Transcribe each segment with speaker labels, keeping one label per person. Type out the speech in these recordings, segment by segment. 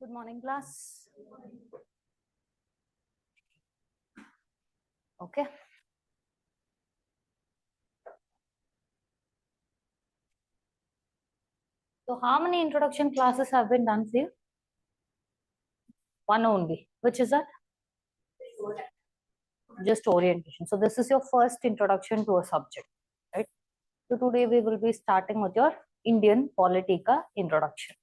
Speaker 1: Good morning, class. Okay. So how many introduction classes have been done for you? One only. Which is that? Just orientation. So this is your first introduction to a subject, right? So today we will be starting with your Indian Politica introduction.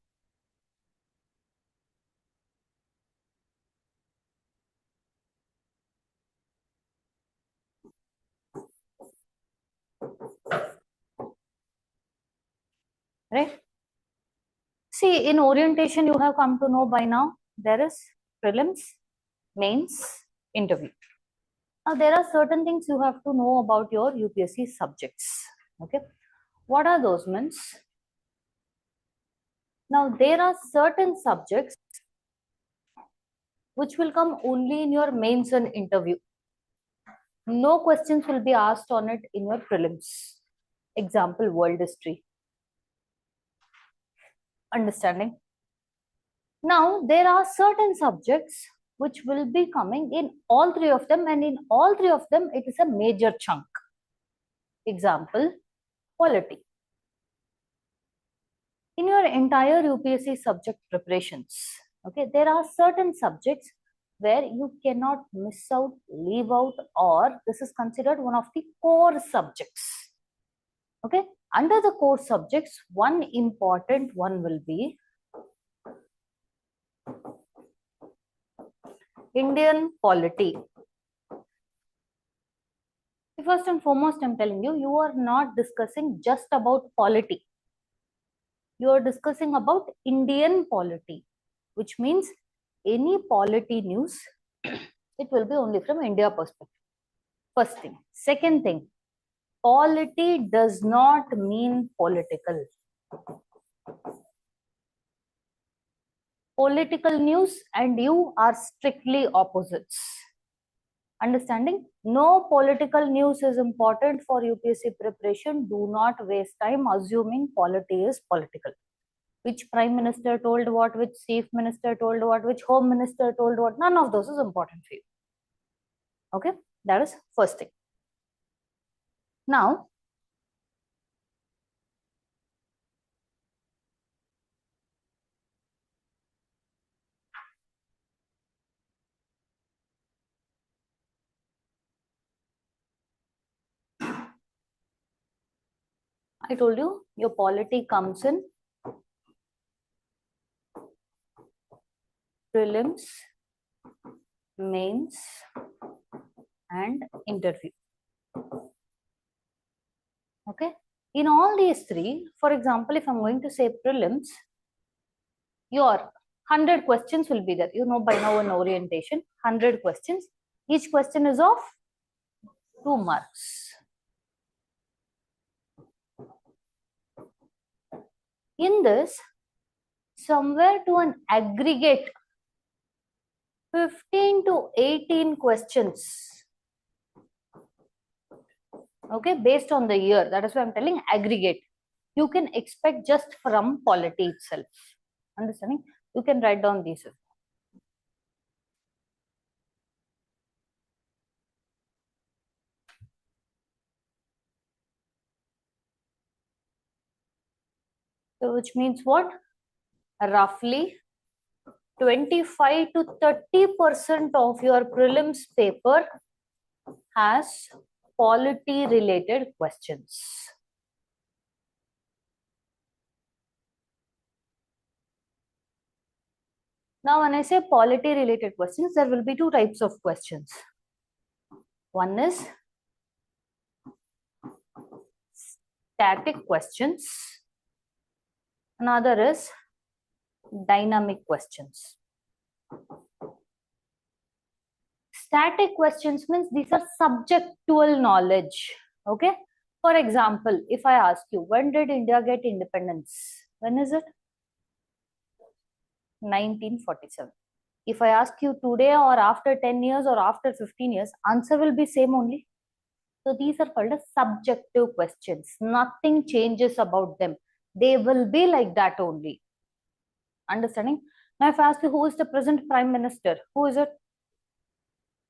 Speaker 1: Right? See, in orientation, you have come to know by now, there is prelims, mains, interview. Now, there are certain things you have to know about your UPSC subjects. Okay. What are those means? Now, there are certain subjects which will come only in your mains and interview. No questions will be asked on it in your prelims. Example, world history. Understanding? Now, there are certain subjects which will be coming in all three of them, and in all three of them, it is a major chunk. Example, polity. In your entire UPSC subject preparations, okay, there are certain subjects where you cannot miss out, leave out, or this is considered one of the core subjects. Okay, under the core subjects, one important one will be Indian Polity. First and foremost, I'm telling you, you are not discussing just about polity. You are discussing about Indian polity, which means any polity news, it will be only from India perspective. First thing. Second thing, polity does not mean political. Political news and you are strictly opposites. Understanding? No political news is important for UPSC preparation. Do not waste time assuming polity is political. Which prime minister told what, which chief minister told what, which home minister told what, none of those is important for you. Okay, that is first thing. Now, I told you, your polity comes in prelims, mains, and interview. Okay. In all these three, for example, if I'm going to say prelims, your 100 questions will be there. You know by now in orientation, 100 questions. Each question is of 2 marks. In this, somewhere to an aggregate 15 to 18 questions, okay, based on the year. That is why I'm telling aggregate. You can expect just from polity itself. Understanding? You can write down these. So which means what? Roughly 25 to 30% of your prelims paper has polity related questions. Now, when I say polity related questions, there will be two types of questions. One is static questions. Another is dynamic questions. Static questions means these are subjectual knowledge. Okay. For example, if I ask you, when did India get independence? When is it? 1947. If I ask you today or after 10 years or after 15 years, answer will be same only. So these are called as subjective questions. Nothing changes about them. They will be like that only. Understanding? Now, if I ask you who is the present Prime Minister, who is it?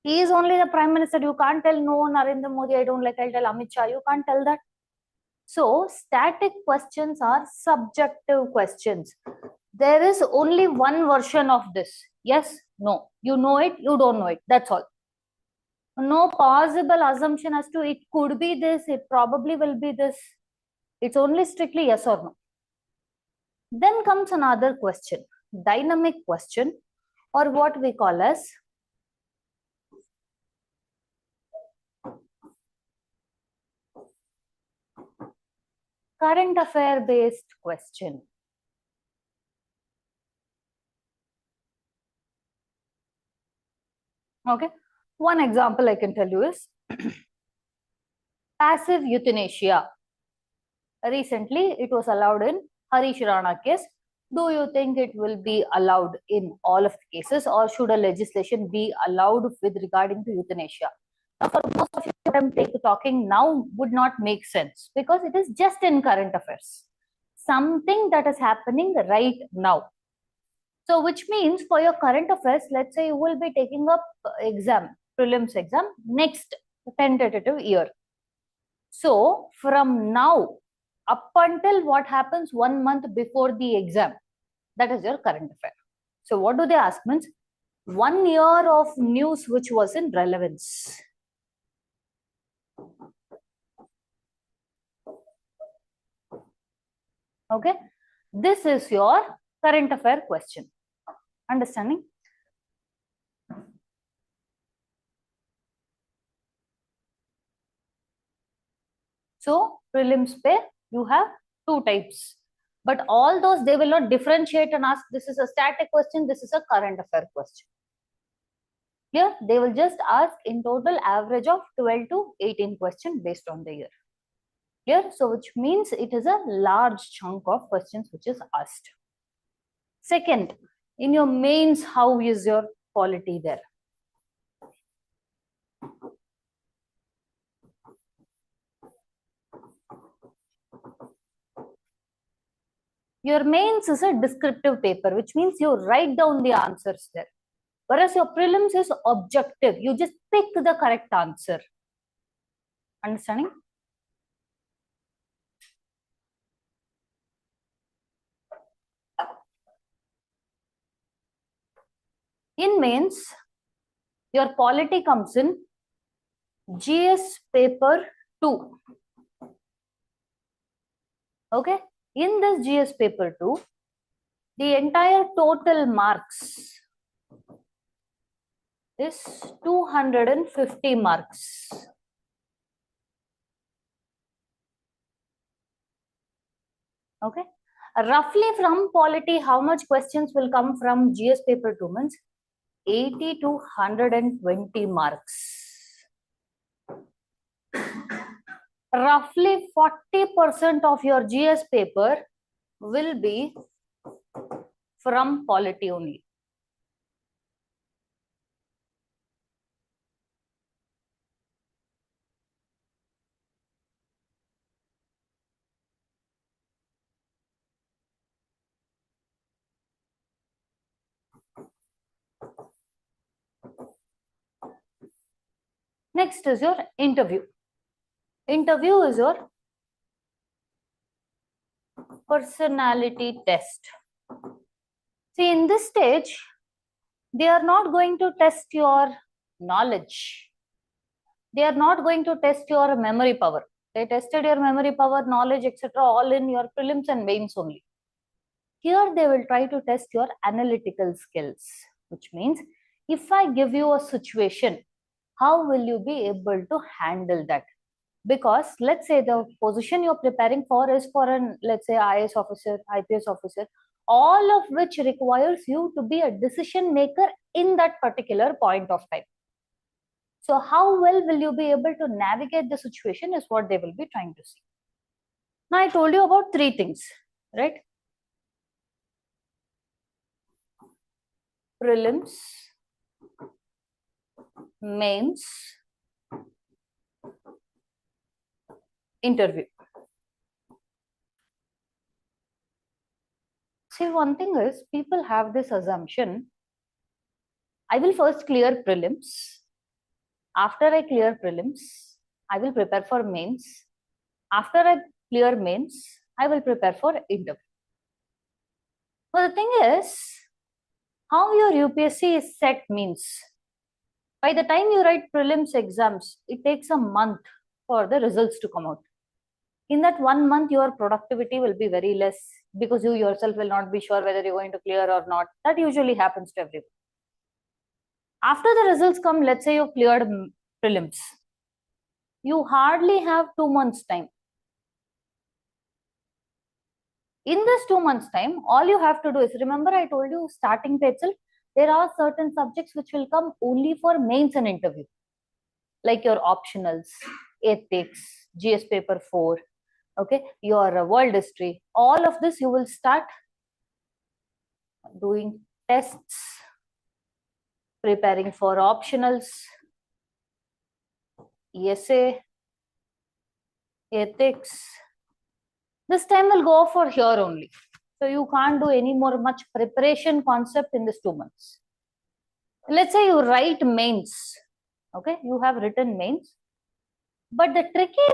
Speaker 1: He is only the Prime Minister. You can't tell no Narendra Modi, I don't like, I'll tell Amit Shah. You can't tell that. So, static questions are subjective questions. There is only one version of this. Yes, no. You know it, you don't know it. That's all. No possible assumption as to it could be this, it probably will be this. It's only strictly yes or no. Then comes another question, dynamic question, or what we call as current affair based question. Okay, one example I can tell you is passive euthanasia. Recently, it was allowed in Harish Rana case. Do you think it will be allowed in all of the cases, or should a legislation be allowed with regarding to euthanasia? Now, for most of you, what I'm talking now would not make sense because it is just in current affairs. Something that is happening right now. So, which means for your current affairs, let's say you will be taking up exam, prelims exam next tentative year. So, from now up until what happens 1 month before the exam, that is your current affair. So, what do they ask means 1 year of news which was in relevance. Okay, this is your current affair question. Understanding? So, prelims pe you have two types. But all those they will not differentiate and ask this is a static question, this is a current affair question. Here they will just ask in total average of 12 to 18 questions based on the year. Clear? So which means it is a large chunk of questions which is asked. Second, in your mains, how is your polity there? Your mains is a descriptive paper, which means you write down the answers there. Whereas your prelims is objective. You just pick the correct answer. Understanding? In mains, your polity comes in GS paper 2. Okay? In this GS paper 2, the entire total marks is 250 marks. Okay? Roughly from polity, how much questions will come from GS paper 2 means 80 to 120 marks. Roughly 40% of your GS paper will be from polity only. Next is your interview. Interview is your personality test. See, in this stage, they are not going to test your knowledge. They are not going to test your memory power. They tested your memory power, knowledge, etc. all in your prelims and mains only. Here they will try to test your analytical skills, which means if I give you a situation, how will you be able to handle that? Because let's say the position you're preparing for is for an, let's say, IAS officer, IPS officer, all of which requires you to be a decision maker in that particular point of time. So how well will you be able to navigate the situation is what they will be trying to see. Now I told you about three things, right? Prelims, mains, interview. See, one thing is, people have this assumption, I will first clear prelims. After I clear prelims, I will prepare for mains. After I clear mains, I will prepare for interview. But the thing is, how your UPSC is set means, by the time you write prelims exams, it takes a month for the results to come out. In that 1 month, your productivity will be very less because you yourself will not be sure whether you're going to clear or not. That usually happens to everyone. After the results come, let's say you cleared prelims, you hardly have 2 months time. In this 2 months time, all you have to do is, remember I told you starting page itself, there are certain subjects which will come only for mains and interview, like your optionals, ethics, GS paper 4, okay, your world history. All of this you will start doing tests, preparing for optionals, essay, ethics. This time will go for here only. So you can't do any more much preparation concept in this 2 months. Let's say you write mains. Okay, you have written mains. But the tricky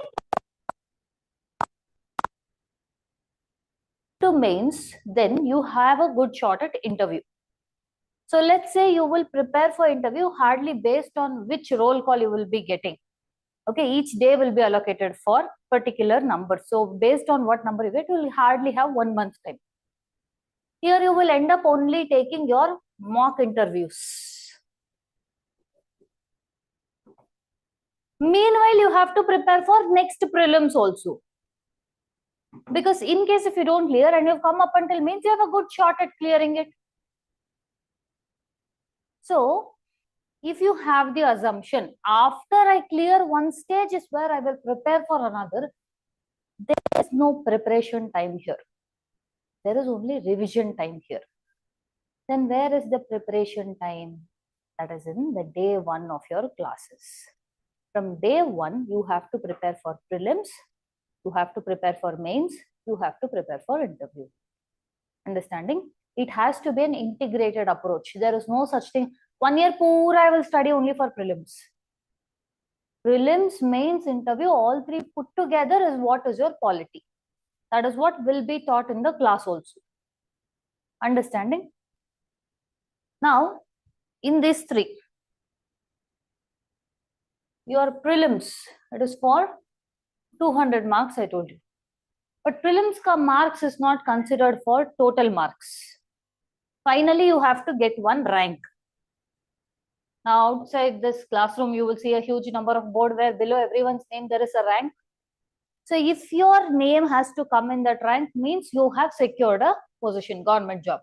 Speaker 1: to mains, then you have a good shot at interview. So let's say you will prepare for interview hardly based on which roll call you will be getting. Okay, each day will be allocated for particular number. So based on what number you get, you will hardly have 1 month time. Here you will end up only taking your mock interviews. Meanwhile, you have to prepare for next prelims also. Because in case if you don't clear and you've come up until mains, you have a good shot at clearing it. So, if you have the assumption, after I clear one stage is where I will prepare for another, there is no preparation time here. There is only revision time here. Then where is the preparation time? That is in the day 1 of your classes. From day 1, you have to prepare for prelims, you have to prepare for mains, you have to prepare for interview. Understanding? It has to be an integrated approach. There is no such thing. 1 year poora I will study only for prelims. Prelims, mains, interview, all three put together is what is your polity. That is what will be taught in the class also. Understanding? Now, in these three, your prelims, it is for 200 marks, I told you. But prelims ka marks is not considered for total marks. Finally, you have to get one rank. Now, outside this classroom, you will see a huge number of board where below everyone's name there is a rank. So, if your name has to come in that rank, means you have secured a position, government job.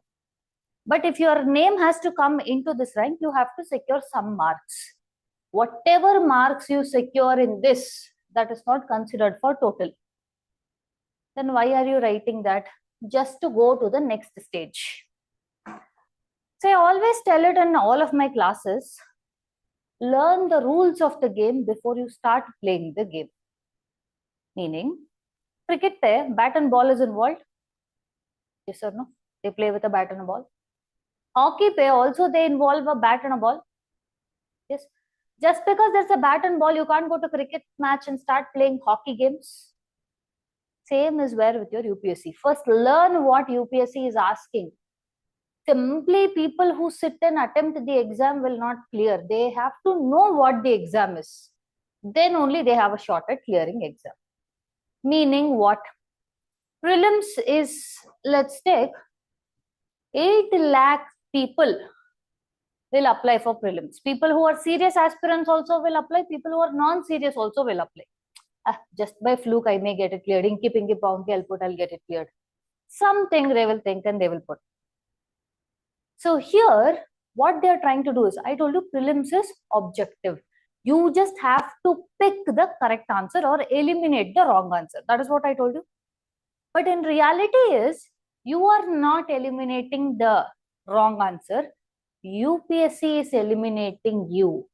Speaker 1: But if your name has to come into this rank, you have to secure some marks. Whatever marks you secure in this, that is not considered for total. Then why are you writing that? Just to go to the next stage. So I always tell it in all of my classes, learn the rules of the game before you start playing the game. Meaning, cricket pe bat and ball is involved. Yes or no? They play with a bat and a ball. Hockey pe also they involve a bat and a ball. Yes. Just because there's a bat and ball, you can't go to cricket match and start playing hockey games. Same is where with your UPSC. First, learn what UPSC is asking. Simply people who sit and attempt the exam will not clear. They have to know what the exam is. Then only they have a shot at clearing exam. Meaning what? Prelims is, let's take 8 lakh people will apply for prelims. People who are serious aspirants also will apply. People who are non-serious also will apply. Just by fluke, I may get it cleared. Inky, pinky, ponky, I'll get it cleared. Something they will think and they will put. So here, what they are trying to do is, I told you prelims is objective. You just have to pick the correct answer or eliminate the wrong answer. That is what I told you. But in reality is, you are not eliminating the wrong answer. UPSC is eliminating you.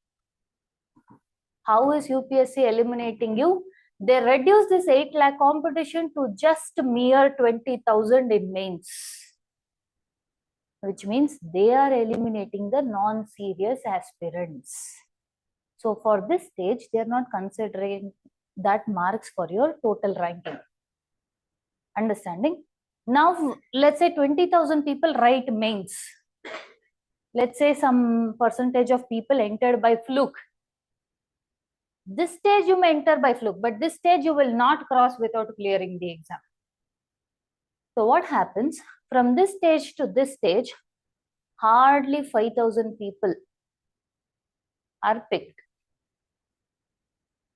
Speaker 1: How is UPSC eliminating you? They reduce this 8 lakh competition to just mere 20,000 in mains. which means they are eliminating the non-serious aspirants. So for this stage, they are not considering that marks for your total ranking. Understanding? Now, let's say 20,000 people write mains. Let's say some percentage of people entered by fluke. This stage you may enter by fluke, but this stage you will not cross without clearing the exam. So what happens? From this stage to this stage, hardly 5,000 people are picked.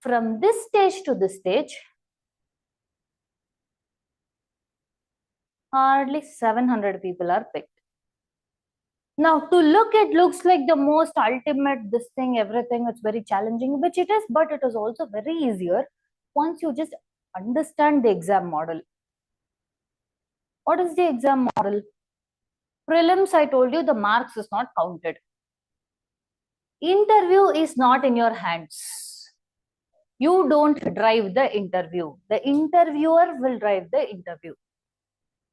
Speaker 1: From this stage to this stage, hardly 700 people are picked. Now, to look, it looks like the most ultimate, this thing, everything, it's very challenging, which it is, but it is also very easier once you just understand the exam model. What is the exam model? Prelims, I told you, the marks is not counted. Interview is not in your hands. You don't drive the interview. The interviewer will drive the interview,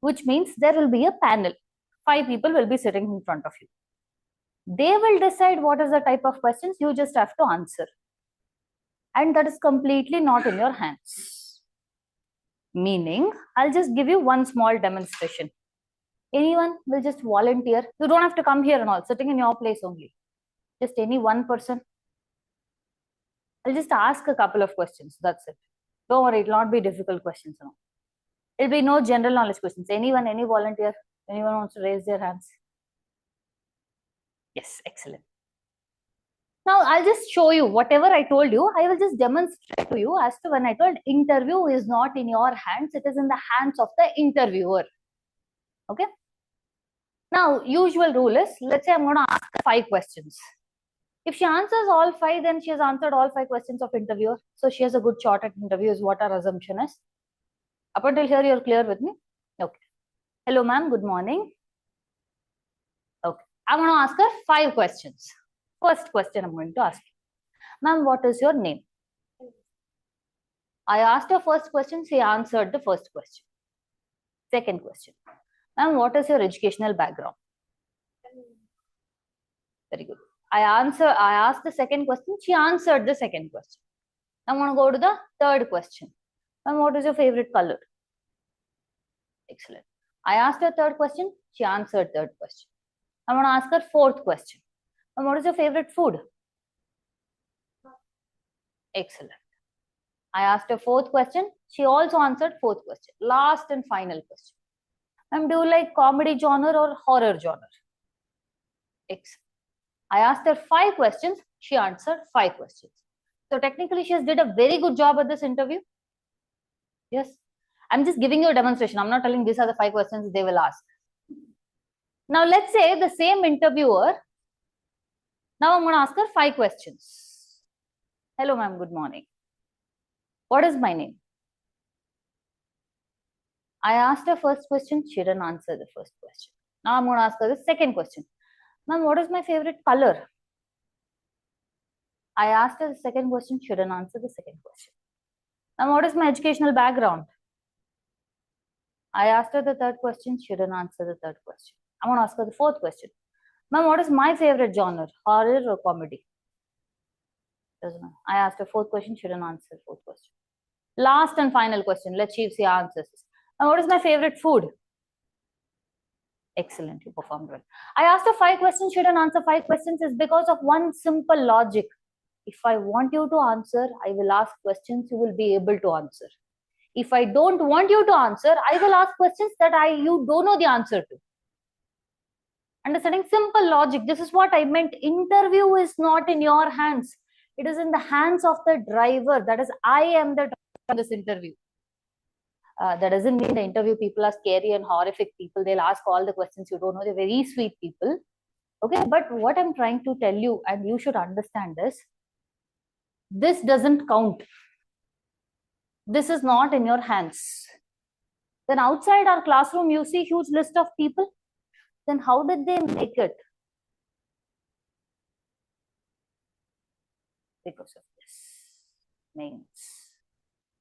Speaker 1: which means there will be a panel. 5 people will be sitting in front of you. They will decide what is the type of questions you just have to answer. And that is completely not in your hands. Meaning, I'll just give you one small demonstration. Anyone will just volunteer. You don't have to come here and all, sitting in your place only. Just any one person. I'll just ask a couple of questions. That's it. Don't worry, it will not be difficult questions. No. It will be no general knowledge questions. Anyone, any volunteer, anyone wants to raise their hands? Yes, excellent. Now, I'll just show you whatever I told you. I will just demonstrate to you as to when I told interview is not in your hands. It is in the hands of the interviewer. Okay. Now, usual rule is, let's say I'm going to ask 5 questions. If she answers all 5, then she has answered all 5 questions of interviewer. So she has a good shot at interview is what our assumption is. Up until here, you're clear with me? Okay. Hello, ma'am. Good morning. Okay. I'm going to ask her 5 questions. First question I'm going to ask you. Ma'am, what is your name? I asked her first question. She answered the first question. Second question. Ma'am, what is your educational background? Very good. I asked the second question. She answered the second question. I'm going to go to the third question. Ma'am, what is your favorite color? Excellent. I asked her third question. She answered third question. I'm going to ask her fourth question. Ma'am, what is your favorite food? Excellent. I asked her fourth question. She also answered fourth question. Last and final question. Ma'am, do you like comedy genre or horror genre? Excellent. I asked her 5 questions. She answered 5 questions. So technically, she has did a very good job at this interview. Yes. I'm just giving you a demonstration. I'm not telling these are the 5 questions they will ask. Now, let's say the same interviewer. Now, I'm going to ask her 5 questions. Hello, ma'am. Good morning. What is my name? I asked her first question. She didn't answer the first question. Now, I'm going to ask her the second question. Ma'am, what is my favorite color? I asked her the second question. She didn't answer the second question. Ma'am, what is my educational background? I asked her the third question. She didn't answer the third question. I'm going to ask her the fourth question. Ma'am, what is my favorite genre? Horror or comedy? Doesn't know. I asked her fourth question. She didn't answer the fourth question. Last and final question. Let's see if she answers this. Ma'am, what is my favorite food? Excellent. You performed well. I asked her 5 questions. She didn't answer 5 questions. Is because of one simple logic. If I want you to answer, I will ask questions you will be able to answer. If I don't want you to answer, I will ask questions that you don't know the answer to. Understanding? Simple logic. This is what I meant. Interview is not in your hands. It is in the hands of the driver. That is, I am the driver in this interview. That doesn't mean the interview people are scary and horrific people. They'll ask all the questions you don't know. They're very sweet people. Okay, but what I'm trying to tell you, and you should understand this doesn't count. This is not in your hands. Then outside our classroom, you see huge list of people. Then how did they make it? Because of this. Mains.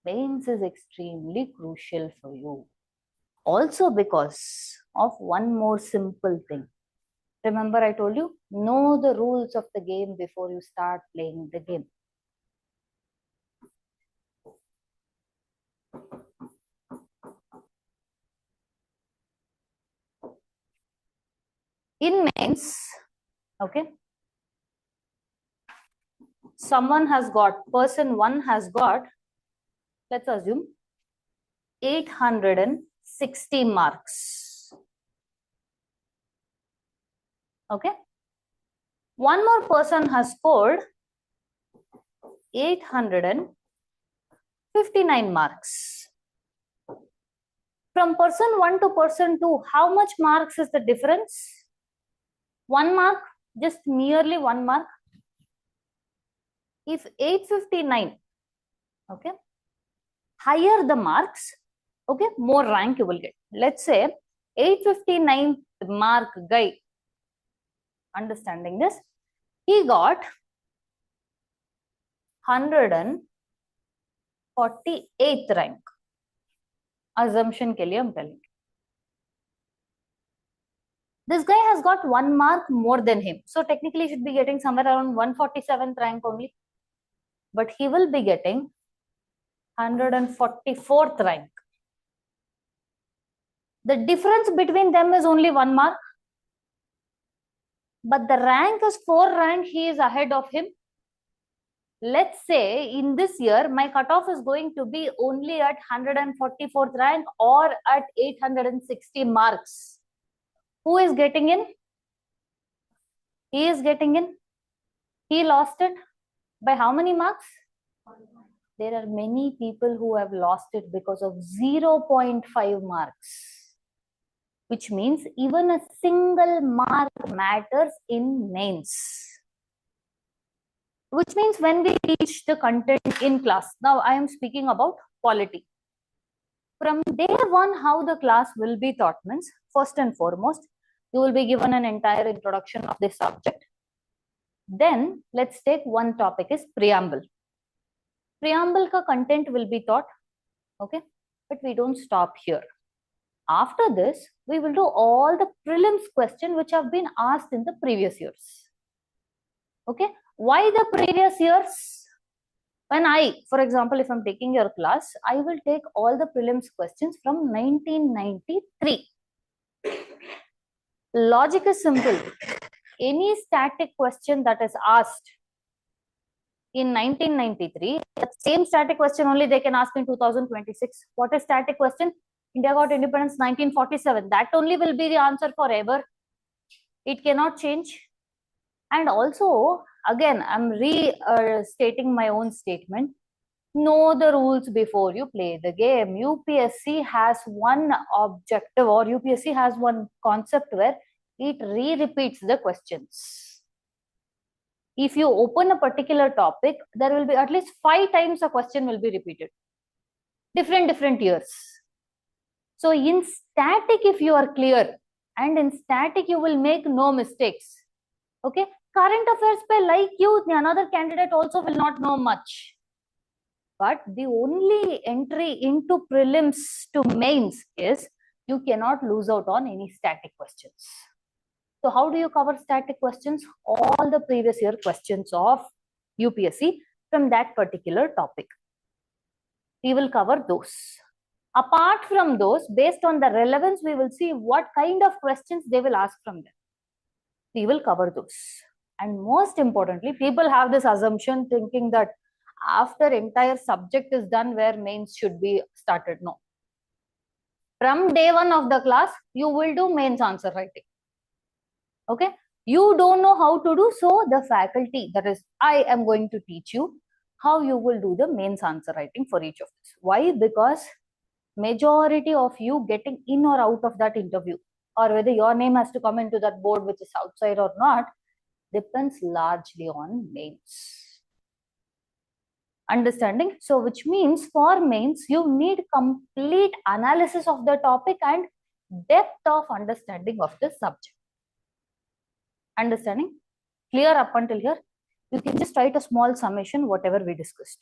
Speaker 1: Mains is extremely crucial for you. Also because of one more simple thing. Remember, I told you, know the rules of the game before you start playing the game. In mains, okay, person one has got, let's assume, 860 marks. Okay. One more person has scored 859 marks. From person 1 to person 2, how much marks is the difference? 1 mark, just merely 1 mark. If 859, okay, higher the marks, okay, more rank you will get. Let's say 859 mark guy, understanding this, he got 148th rank. Assumption ke liye I'm telling. This guy has got 1 mark more than him. So technically he should be getting somewhere around 147th rank only. But he will be getting 144th rank. The difference between them is only 1 mark. But the rank is 4 rank, he is ahead of him. Let's say in this year, my cutoff is going to be only at 144th rank or at 860 marks. Who is getting in? He is getting in. He lost it. By how many marks? There are many people who have lost it because of 0.5 marks. Which means even a single mark matters in mains. Which means when we teach the content in class, now I am speaking about polity. From day one, how the class will be taught means, first and foremost, you will be given an entire introduction of this subject. Then let's take one topic is preamble. Preamble ka content will be taught, okay, but we don't stop here. After this, we will do all the prelims questions which have been asked in the previous years. Okay, why the previous years? When for example, if I'm taking your class, I will take all the prelims questions from 1993. Logic is simple. Any static question that is asked in 1993, the same static question only they can ask in 2026. What is static question? India got independence 1947. That only will be the answer forever. It cannot change. And also, again, I'm restating my own statement. Know the rules before you play the game. UPSC has one objective or UPSC has one concept where it re-repeats the questions. If you open a particular topic, there will be at least 5 times a question will be repeated. Different years. So in static, if you are clear, and in static, you will make no mistakes. Okay. Current affairs pe like you, another candidate also will not know much. But the only entry into prelims to mains is you cannot lose out on any static questions. So how do you cover static questions? All the previous year questions of UPSC from that particular topic. We will cover those. Apart from those, based on the relevance, we will see what kind of questions they will ask from them. We will cover those. And most importantly, people have this assumption thinking that after entire subject is done where mains should be started. No. From day one of the class, you will do mains answer writing. Okay. You don't know how to do, so the faculty, that is, I am going to teach you how you will do the mains answer writing for each of this. Why? Because majority of you getting in or out of that interview, or whether your name has to come into that board which is outside or not, depends largely on mains. Understanding? So which means for mains, you need complete analysis of the topic and depth of understanding of the subject. Understanding? Clear up until here? You can just write a small summation, whatever we discussed.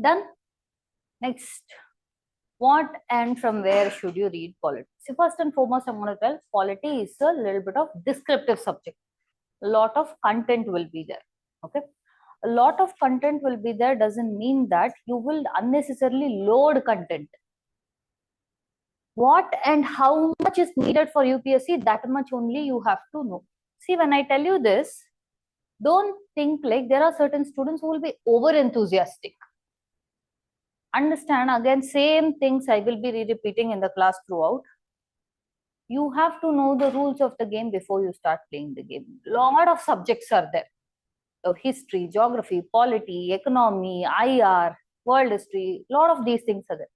Speaker 1: Done. Next, what and from where should you read polity? See, first and foremost, I'm going to tell polity is a little bit of descriptive subject. A lot of content will be there. Okay. A lot of content will be there doesn't mean that you will unnecessarily load content. What and how much is needed for UPSC, that much only you have to know. See, when I tell you this, don't think like there are certain students who will be over enthusiastic. Understand, again, same things I will be repeating in the class throughout. You have to know the rules of the game before you start playing the game. Lot of subjects are there. History, geography, polity, economy, IR, world history, lot of these things are there.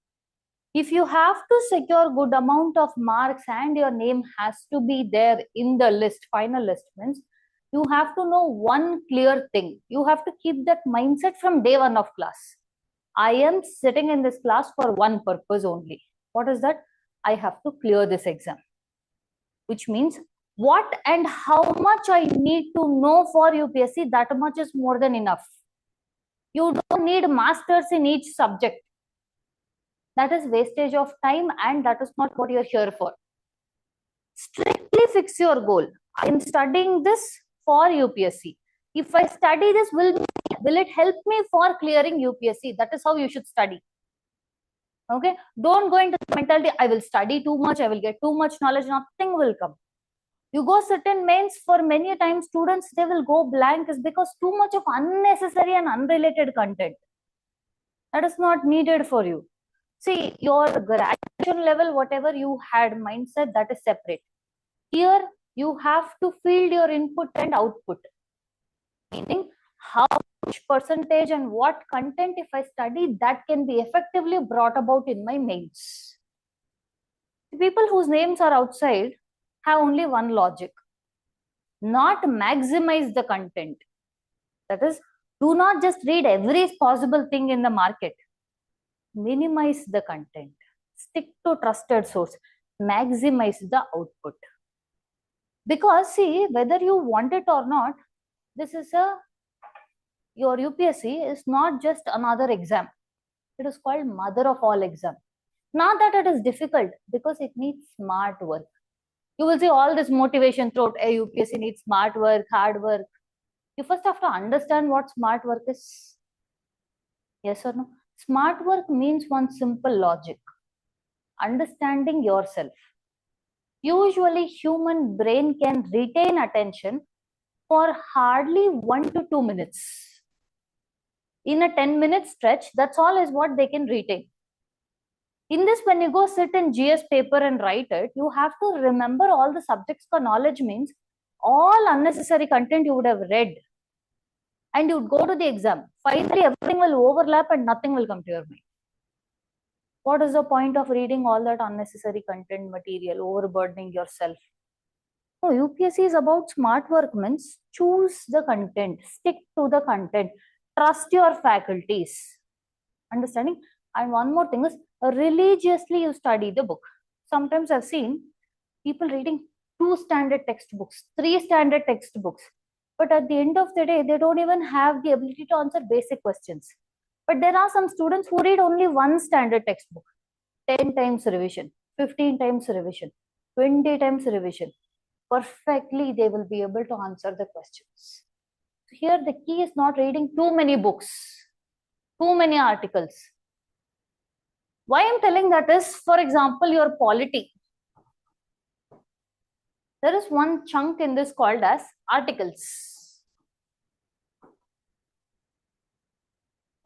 Speaker 1: If you have to secure good amount of marks and your name has to be there in the list, final list means, you have to know one clear thing. You have to keep that mindset from day one of class. I am sitting in this class for one purpose only. What is that? I have to clear this exam. Which means what and how much I need to know for UPSC, that much is more than enough. You don't need masters in each subject. That is wastage of time and that is not what you're here for. Strictly fix your goal. I am studying this for UPSC. If I study this, will it help me for clearing UPSC? That is how you should study. Okay, don't go into the mentality, I will study too much, I will get too much knowledge, nothing will come. You go sit in mains, for many times students, they will go blank is because too much of unnecessary and unrelated content. That is not needed for you. See, your graduation level, whatever you had mindset, that is separate. Here, you have to field your input and output. Meaning, how much percentage and what content, if I study, that can be effectively brought about in my mains. The people whose names are outside have only one logic. Not maximize the content. That is, do not just read every possible thing in the market. Minimize the content. Stick to trusted source. Maximize the output. Because see, whether you want it or not, this is your UPSC is not just another exam. It is called mother of all exams. Not that it is difficult, because it needs smart work. You will see all this motivation throughout. UPSC needs smart work, hard work. You first have to understand what smart work is. Yes or no? Smart work means one simple logic. Understanding yourself. Usually, human brain can retain attention for hardly 1 to 2 minutes. In a 10-minute stretch, that's all is what they can retain. In this, when you go sit in GS paper and write it, you have to remember all the subjects for knowledge means all unnecessary content you would have read. And you'd go to the exam. Finally, everything will overlap and nothing will come to your mind. What is the point of reading all that unnecessary content material, overburdening yourself? So UPSC is about smart work means choose the content, stick to the content, trust your faculties. Understanding? And one more thing is religiously you study the book. Sometimes I've seen people reading 2 standard textbooks, 3 standard textbooks. But at the end of the day, they don't even have the ability to answer basic questions. But there are some students who read only 1 standard textbook, 10 times revision, 15 times revision, 20 times revision. Perfectly, they will be able to answer the questions. Here, the key is not reading too many books, too many articles. Why I'm telling that is, for example, your polity. There is one chunk in this called as articles.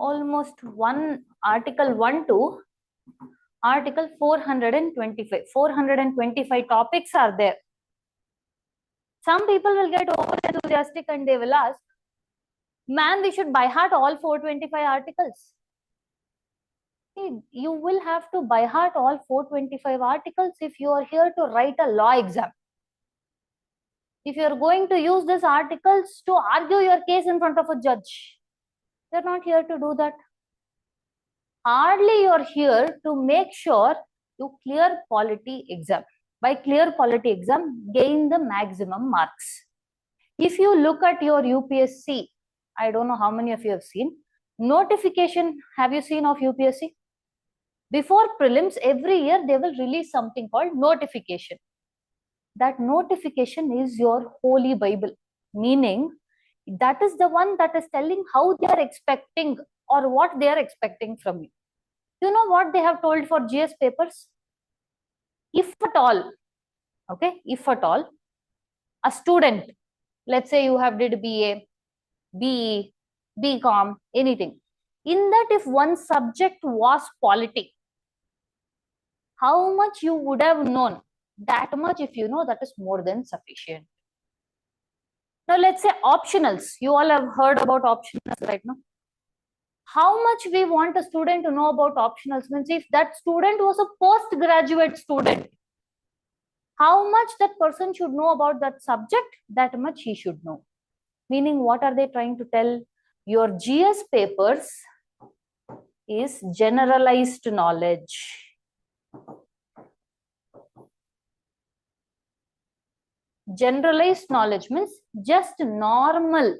Speaker 1: Almost one article 1 to article 425. 425 topics are there. Some people will get over enthusiastic and they will ask, man, we should by heart all 425 articles. You will have to by heart all 425 articles if you are here to write a law exam. If you are going to use these articles to argue your case in front of a judge, you are not here to do that. Hardly you are here to make sure you clear polity exam. By clear polity exam, gain the maximum marks. If you look at your UPSC, I don't know how many of you have seen, Notification, have you seen of UPSC? Before prelims, every year they will release something called notification. That notification is your holy Bible, meaning that is the one that is telling how they are expecting or what they are expecting from you. You know what they have told for GS papers? If at all, okay, if at all, a student, let's say you have did BA, BE, BCom, anything. In that, if one subject was polity, how much you would have known? That much, if you know, that is more than sufficient. Now, let's say optionals. You all have heard about optionals right now. How much we want a student to know about optionals means if that student was a postgraduate student, how much that person should know about that subject, that much he should know. Meaning, what are they trying to tell? Your GS papers is generalized knowledge. Generalized knowledge means just normal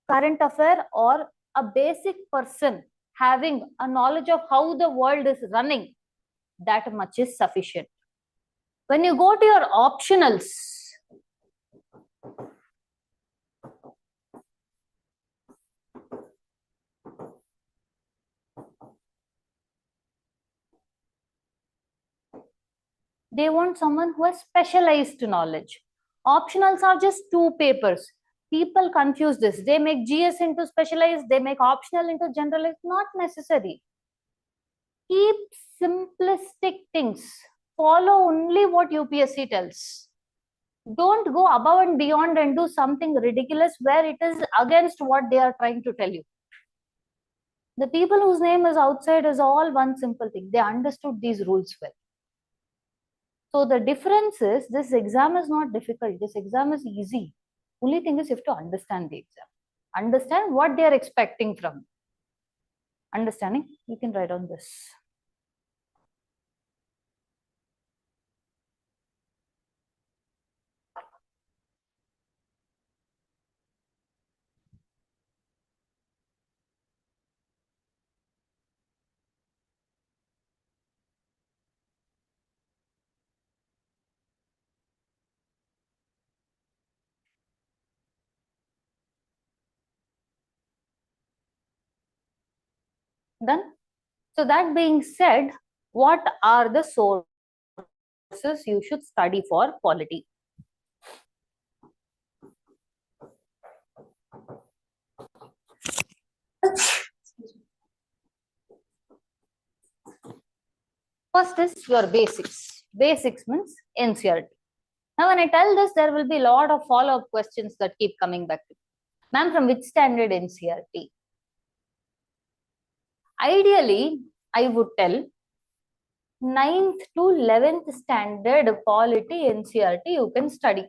Speaker 1: current affair or a basic person having a knowledge of how the world is running, that much is sufficient. When you go to your optionals, they want someone who has specialized knowledge. Optionals are just 2 papers. People confuse this. They make GS into specialized, they make optional into generalized. Not necessary. Keep simplistic things. Follow only what UPSC tells. Don't go above and beyond and do something ridiculous where it is against what they are trying to tell you. The people whose name is outside is all one simple thing. They understood these rules well. So the difference is this exam is not difficult. This exam is easy. Only thing is you have to understand the exam. Understand what they are expecting from you. Understanding? You can write on this. Done? So that being said, what are the sources you should study for polity? First is your basics. Basics means NCERT. Now, when I tell this, there will be a lot of follow-up questions that keep coming back to me. Ma'am, from which standard NCERT? Ideally, I would tell 9th to 11th standard polity NCERT you can study.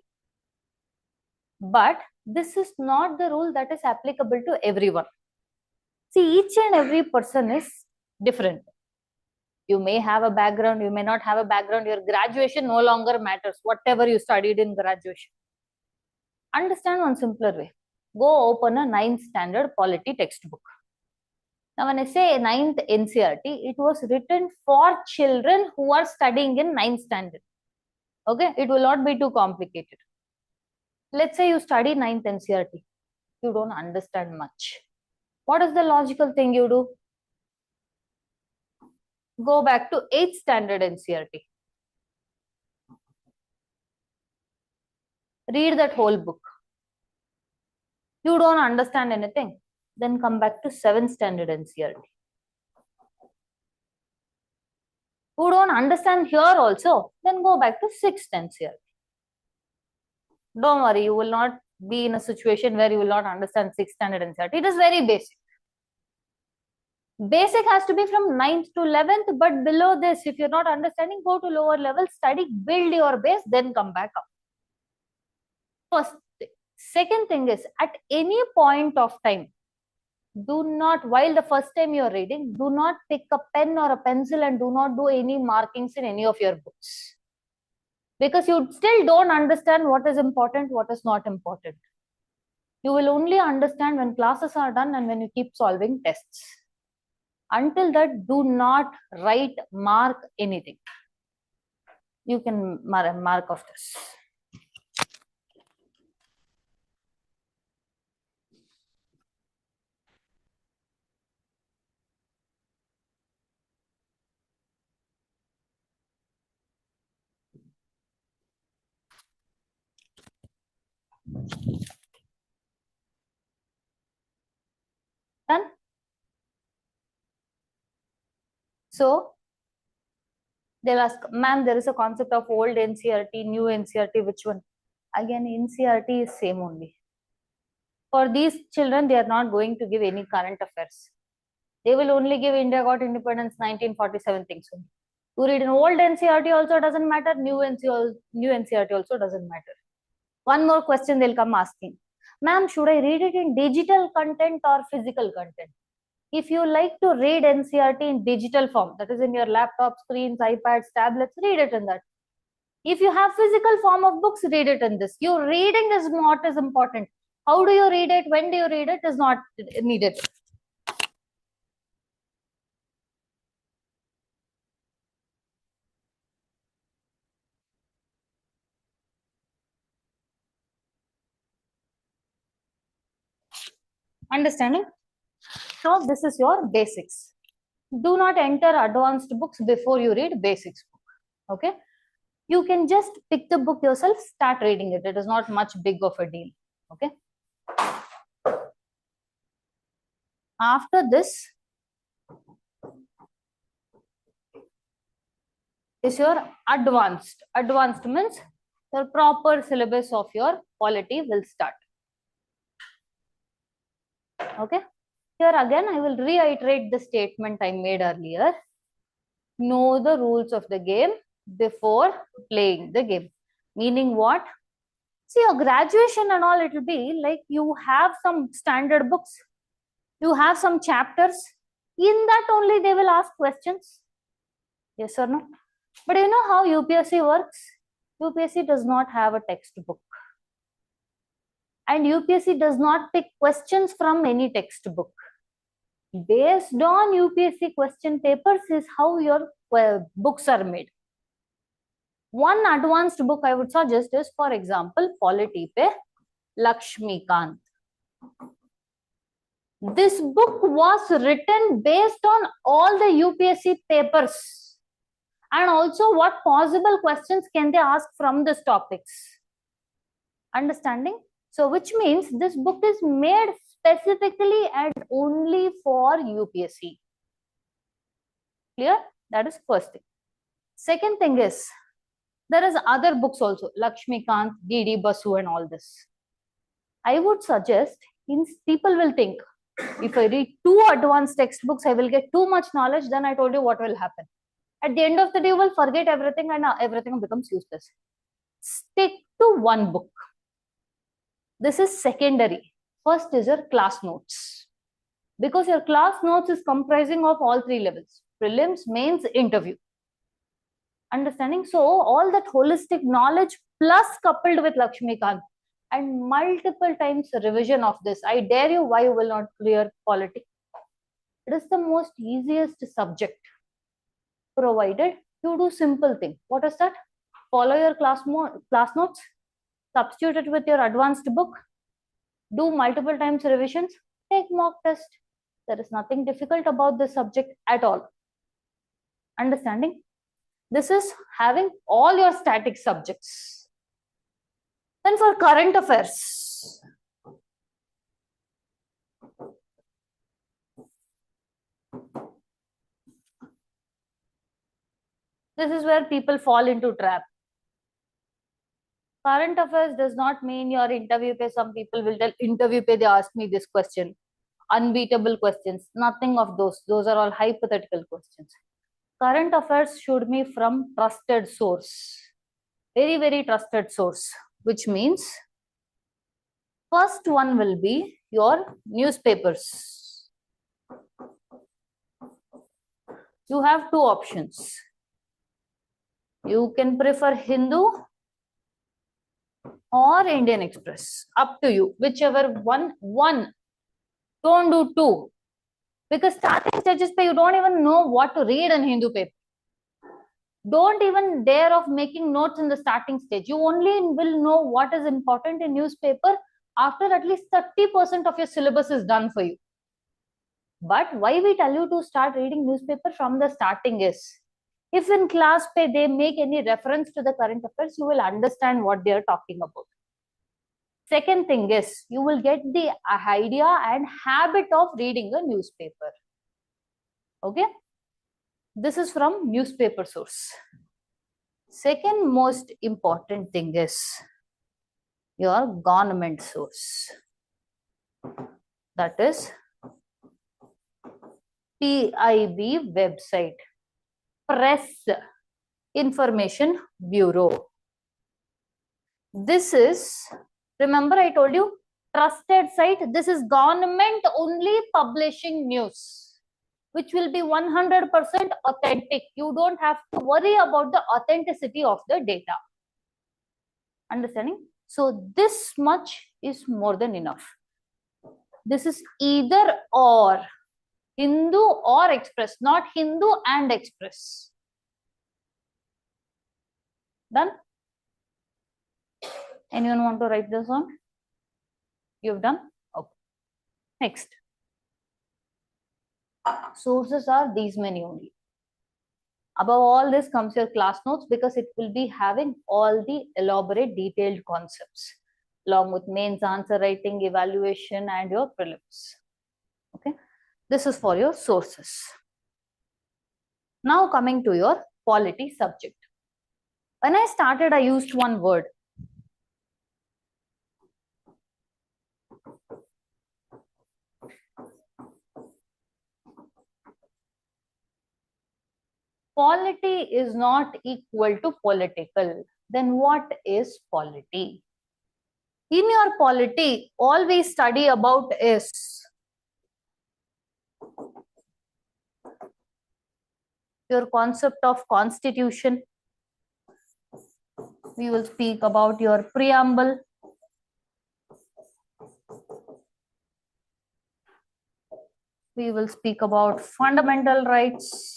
Speaker 1: But this is not the rule that is applicable to everyone. See, each and every person is different. You may have a background, you may not have a background. Your graduation no longer matters, whatever you studied in graduation. Understand one simpler way. Go open a 9th standard polity textbook. Now, when I say 9th NCERT, it was written for children who are studying in 9th standard. Okay, it will not be too complicated. Let's say you study 9th NCERT. You don't understand much. What is the logical thing you do? Go back to 8th standard NCERT. Read that whole book. You don't understand anything. Then come back to 7th standard NCERT. You don't understand here also. Then go back to 6th NCERT. Don't worry, you will not be in a situation where you will not understand 6th standard NCERT. It is very basic. Basic has to be from 9th to 11th, but below this, if you're not understanding, go to lower level, study, build your base, then come back up. First thing. Second thing is, at any point of time, do not, while the first time you're reading, do not pick a pen or a pencil and do not do any markings in any of your books. Because you still don't understand what is important, what is not important. You will only understand when classes are done and when you keep solving tests. Until that, do not write, mark anything. You can mark of this. Done? So, they'll ask, ma'am, there is a concept of old NCRT, new NCRT, which one? Again, NCRT is same only. For these children, they are not going to give any current affairs. They will only give India got independence 1947 things. To read an old NCRT also doesn't matter, new NCRT also doesn't matter. One more question they'll come asking. Ma'am, should I read it in digital content or physical content? If you like to read NCRT in digital form, that is in your laptop, screens, iPads, tablets, read it in that. If you have physical form of books, read it in this. Your reading is what is important. How do you read it? When do you read it is not needed. Understanding? So this is your basics. Do not enter advanced books before you read basics book. Okay? You can just pick the book yourself, start reading it. It is not much big of a deal. Okay? After this is your advanced. Advanced means the proper syllabus of your polity will start. Okay? Here again, I will reiterate the statement I made earlier. Know the rules of the game before playing the game. Meaning what? See, your graduation and all, it will be like you have some standard books, you have some chapters. In that only they will ask questions. Yes or no? But you know how UPSC works? UPSC does not have a textbook. And UPSC does not pick questions from any textbook. Based on UPSC question papers is how your books are made. One advanced book I would suggest is, for example, Polity Pe Lakshmikant. This book was written based on all the UPSC papers and also what possible questions can they ask from these topics. Understanding? So which means this book is made specifically and only for UPSC. Clear? That is first thing. Second thing is, there is other books also, Lakshmikant, D.D. Basu and all this. I would suggest, people will think, if I read 2 advanced textbooks, I will get too much knowledge, then I told you what will happen. At the end of the day, you will forget everything and everything becomes useless. Stick to one book. This is secondary. First is your class notes. Because your class notes is comprising of all 3 levels. Prelims, mains, interview. Understanding? So all that holistic knowledge plus coupled with Lakshmikant and multiple times revision of this. I dare you, why you will not clear polity? It is the most easiest subject, provided you do simple thing. What is that? Follow your class notes, substitute it with your advanced book, do multiple times revisions, take mock test. There is nothing difficult about this subject at all. Understanding? This is having all your static subjects. Then for current affairs, this is where people fall into trap. Current affairs does not mean your interview pay. Some people will tell interview pay, they ask me this question. Unbeatable questions. Nothing of those. Those are all hypothetical questions. Current affairs should be from trusted source. Very, very trusted source. Which means first one will be your newspapers. You have 2 options. You can prefer Hindu or Indian Express. Up to you. Whichever one. Don't do two. Because starting stages pe you don't even know what to read in Hindu paper. Don't even dare of making notes in the starting stage. You only will know what is important in newspaper after at least 30% of your syllabus is done for you. But why we tell you to start reading newspaper from the starting is, if in class they make any reference to the current affairs, you will understand what they are talking about. Second thing is, you will get the idea and habit of reading a newspaper. Okay? This is from newspaper source. Second most important thing is your government source. That is PIB website, Press Information Bureau. This is, remember I told you, trusted site. This is government only publishing news, which will be 100% authentic. You don't have to worry about the authenticity of the data. Understanding? So this much is more than enough. This is either or, Hindu or Express, not Hindu and Express. Done? Anyone want to write this on? You've done? Okay. Next. Sources are these many only. Above all this comes your class notes, because it will be having all the elaborate detailed concepts along with mains, answer writing, evaluation and your prelims. Okay. This is for your sources. Now coming to your polity subject. When I started, I used one word. Polity is not equal to political. Then what is polity? In your polity, all we study about is your concept of constitution. We will speak about your preamble. We will speak about fundamental rights.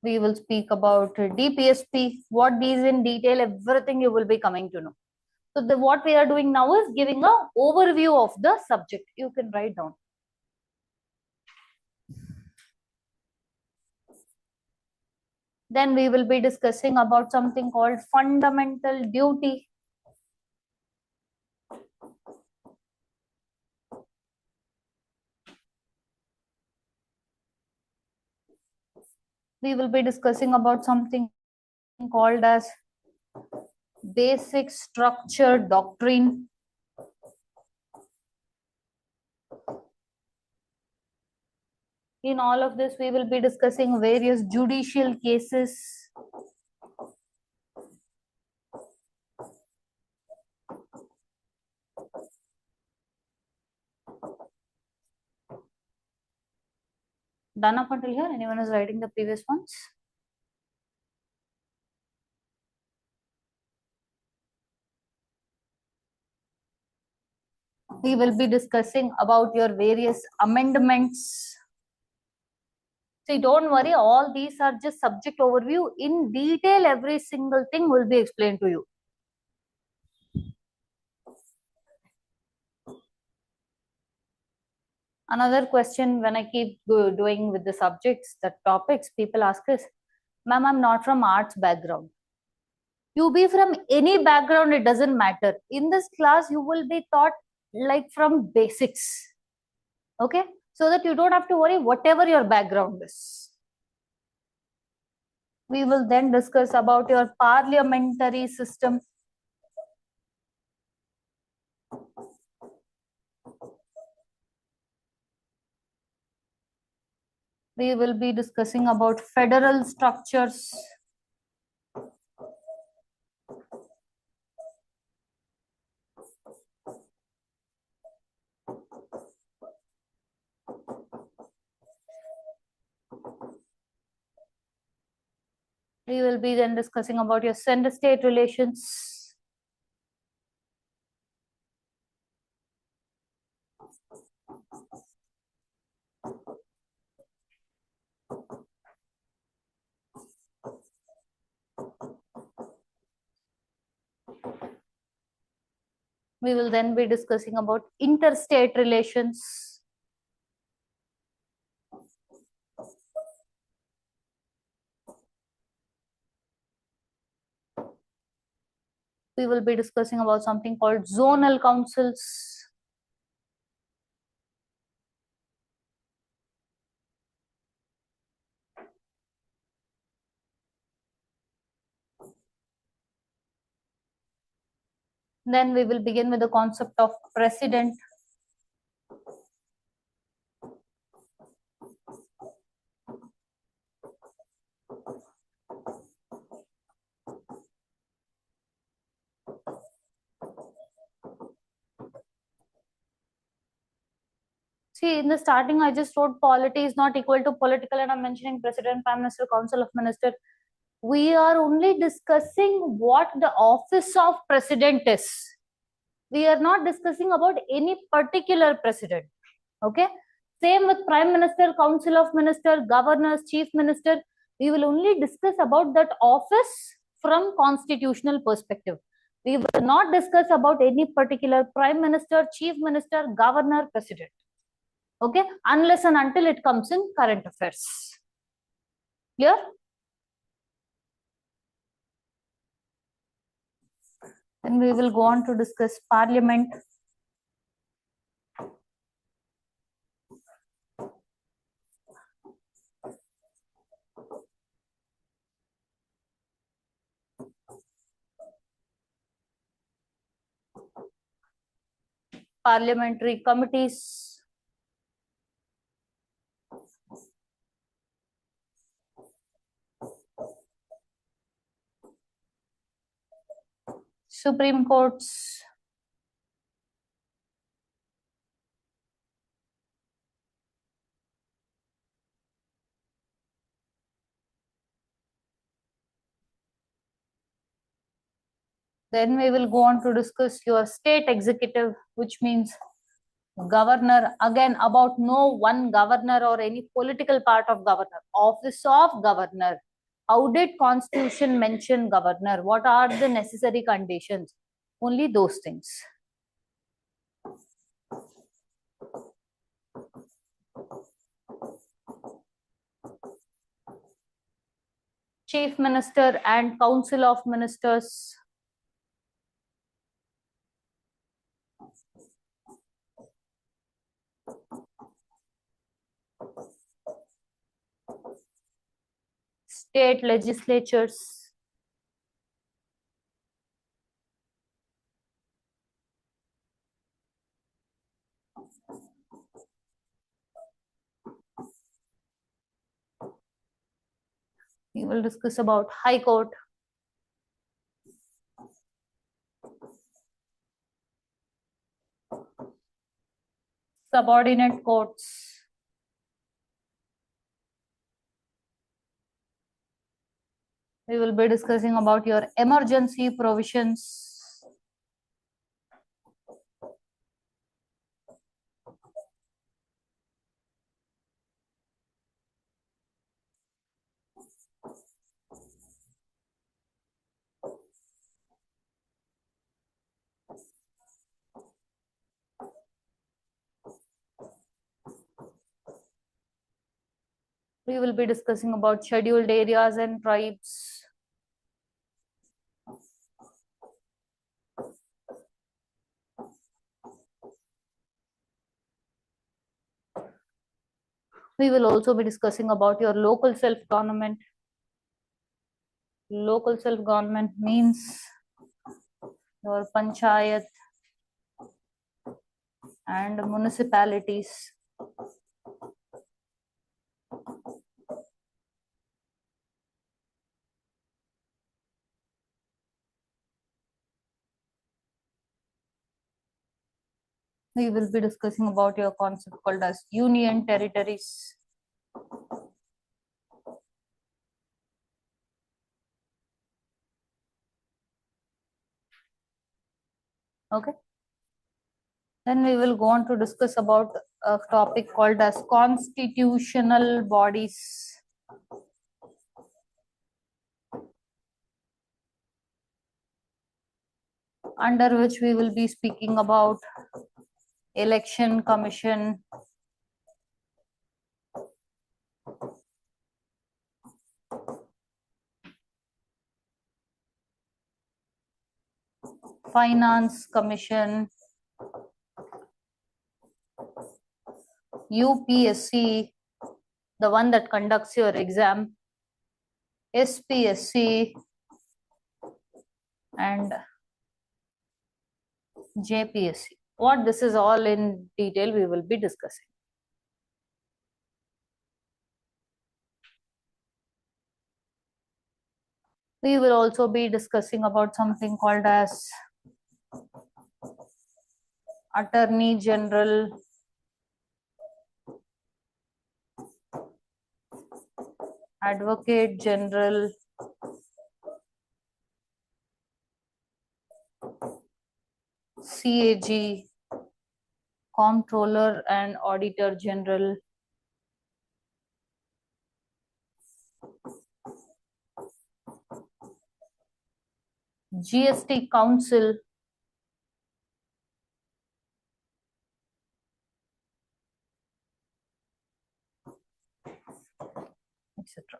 Speaker 1: We will speak about DPSP. What these in detail, everything you will be coming to know. So what we are doing now is giving an overview of the subject. You can write down. Then we will be discussing about something called fundamental duty. We will be discussing about something called as basic structure doctrine. In all of this, we will be discussing various judicial cases. Done up until here? Anyone is writing the previous ones? We will be discussing about your various amendments. See, don't worry, all these are just subject overview. In detail, every single thing will be explained to you. Another question when I keep doing with the subjects, the topics, people ask us, ma'am, I'm not from arts background. You be from any background, it doesn't matter. In this class, you will be taught like from basics. Okay? So that you don't have to worry whatever your background is. We will then discuss about your parliamentary system. We will be discussing about federal structures. We will be then discussing about your center-state relations. We will then be discussing about interstate relations. We will be discussing about something called zonal councils. Then we will begin with the concept of president. See, in the starting, I just wrote polity is not equal to political, and I'm mentioning president, prime minister, council of minister. We are only discussing what the office of president is. We are not discussing about any particular president. Okay. Same with prime minister, council of minister, governors, chief minister. We will only discuss about that office from constitutional perspective. We will not discuss about any particular prime minister, chief minister, governor, president. Okay, unless and until it comes in current affairs. Clear? Then we will go on to discuss parliament. Parliamentary committees. Supreme Courts. Then we will go on to discuss your state executive, which means governor. Again, about no one governor or any political part of governor. Office of governor. How did constitution mention governor? What are the necessary conditions? Only those things. Chief minister and council of ministers. State legislatures. We will discuss about High Court. Subordinate courts. We will be discussing about your emergency provisions. We will be discussing about scheduled areas and tribes. We will also be discussing about your local self-government. Local self-government means your panchayat and municipalities. We will be discussing about your concept called as union territories. Okay. Then we will go on to discuss about a topic called as constitutional bodies, under which we will be speaking about election commission, finance commission, UPSC, the one that conducts your exam, SPSC, and JPSC. What this is all in detail we will be discussing. We will also be discussing about something called as Attorney General, Advocate General, CAG, Comptroller and Auditor General, GST Council, etc.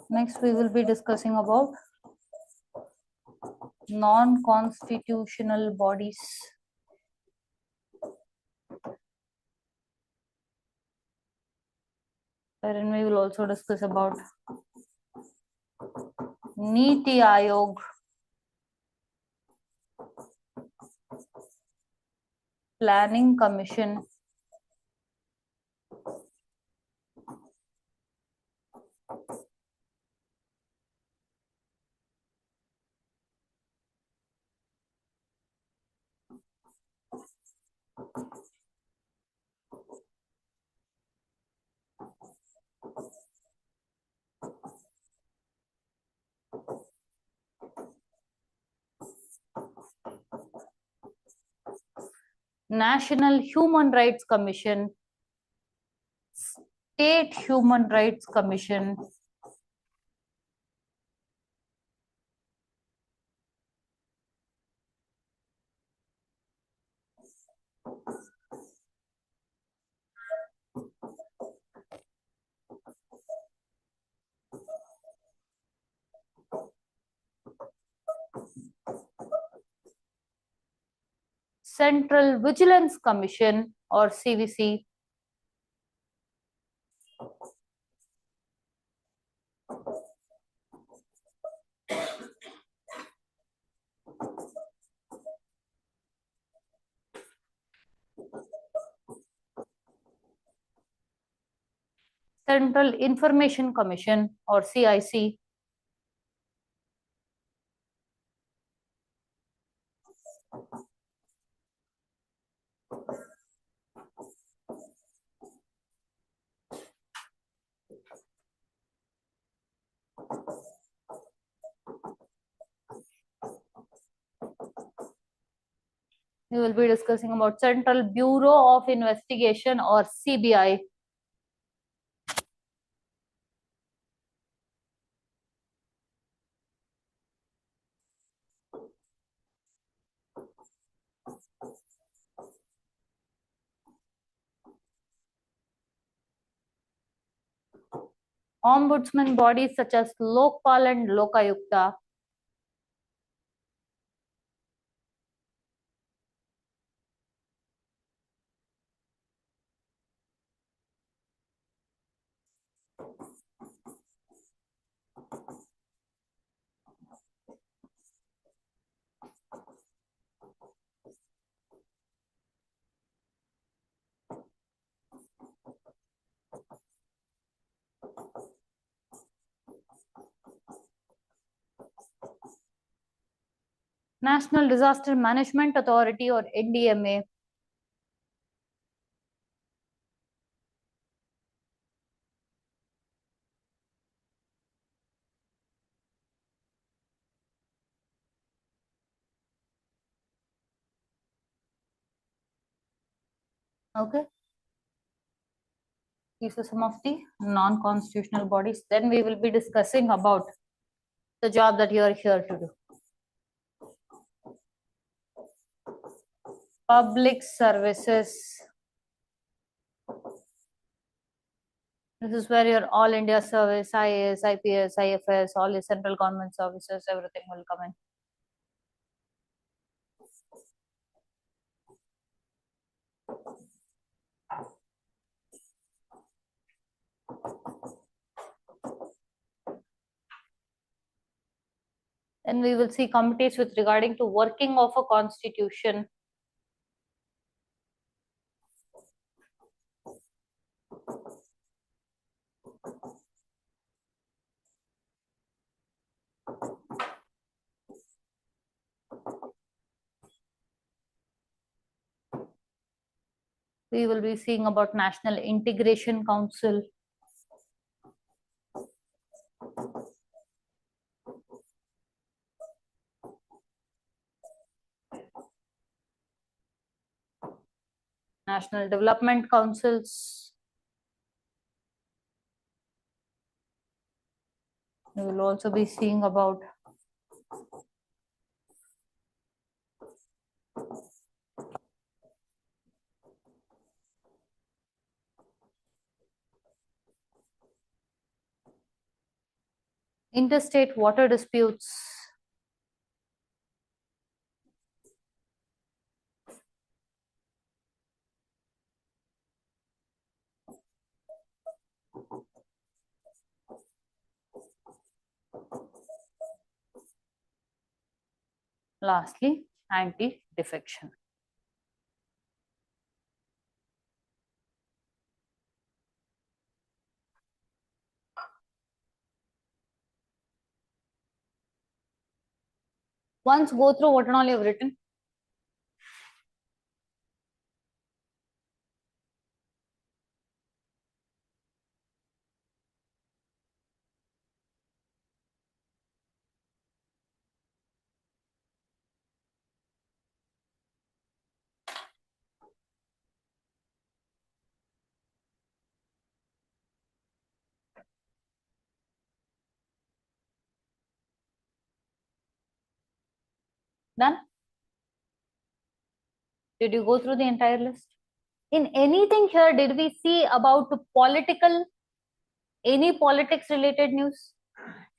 Speaker 1: Next, we will be discussing about non-constitutional bodies. Wherein we will also discuss about Niti Aayog, Planning Commission, National Human Rights Commission, State Human Rights Commission, Central Vigilance Commission or CVC, Central Information Commission or CIC, we will be discussing about Central Bureau of Investigation or CBI, ombudsman bodies such as Lokpal and Lokayukta, National Disaster Management Authority or NDMA, Okay. These are some of the non-constitutional bodies. Then we will be discussing about the job that you are here to do. Public services. This is where your all India service, IAS, IPS, IFS, all your central government services, everything will come in. Then we will see committees with regarding to working of a constitution. We will be seeing about National Integration Council. National Development Councils. We will also be seeing about interstate water disputes. Lastly, anti-defection. Once go through what and all you have written. Done? Did you go through the entire list? In anything here, did we see about any politics related news?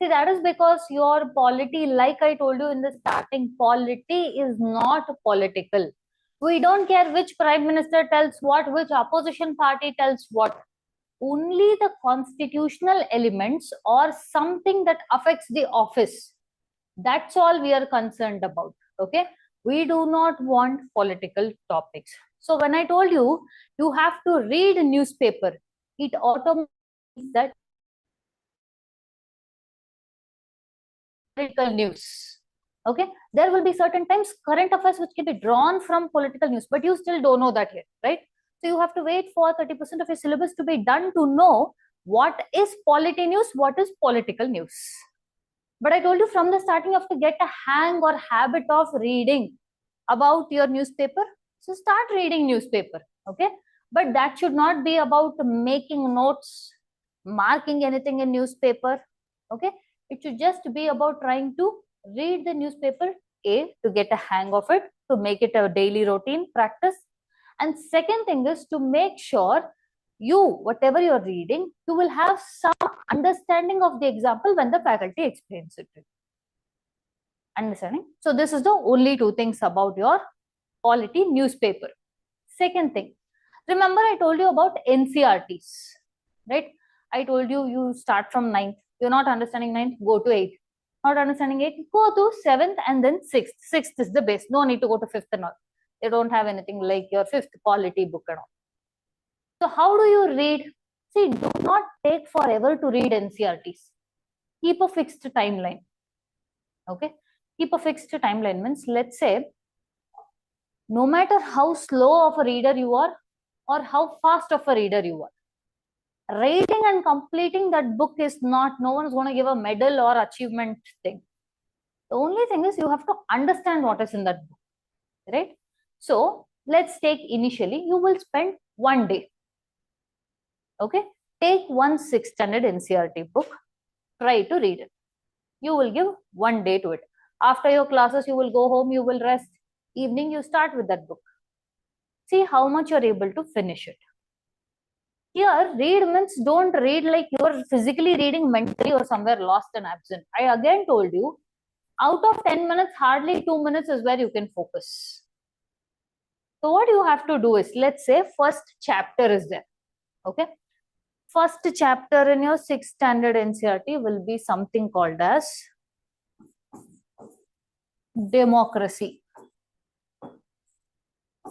Speaker 1: See, that is because your polity, like I told you in the starting, polity is not political. We don't care which prime minister tells what, which opposition party tells what. Only the constitutional elements or something that affects the office. That's all we are concerned about. Okay. We do not want political topics. So when I told you, you have to read a newspaper, it automatically that political news. Okay. There will be certain times current affairs which can be drawn from political news, but you still don't know that yet, right? So you have to wait for 30% of your syllabus to be done to know what is polity news, what is political news. But I told you from the starting, you have to get a hang or habit of reading about your newspaper. So start reading newspaper, okay? But that should not be about making notes, marking anything in newspaper, okay? It should just be about trying to read the newspaper, A, to get a hang of it, to make it a daily routine practice. And second thing is to make sure whatever you're reading, you will have some understanding of the example when the faculty explains it. Understanding? So this is the only two things about your polity newspaper. Second thing, remember I told you about NCRTs, right? I told you, you start from 9th. You're not understanding 9th, go to 8th. Not understanding 8th, go to 7th and then 6th. 6th is the base. No need to go to 5th and all. They don't have anything like your 5th polity book and all. So how do you read? See, do not take forever to read NCRTs. Keep a fixed timeline. Okay? Keep a fixed timeline means, let's say, no matter how slow of a reader you are or how fast of a reader you are, reading and completing that book is not, no one is going to give a medal or achievement thing. The only thing is you have to understand what is in that book, right? So Let's take initially, you will spend one day. Okay, take one 6th standard NCERT book, try to read it. You will give one day to it. After your classes, you will go home, you will rest. Evening, you start with that book. See how much you're able to finish it. Here, read means don't read like you're physically reading mentally or somewhere lost and absent. I again told you, out of 10 minutes, hardly 2 minutes is where you can focus. So what you have to do is, let's say first chapter is there. Okay. First chapter in your 6th standard NCERT will be something called as democracy.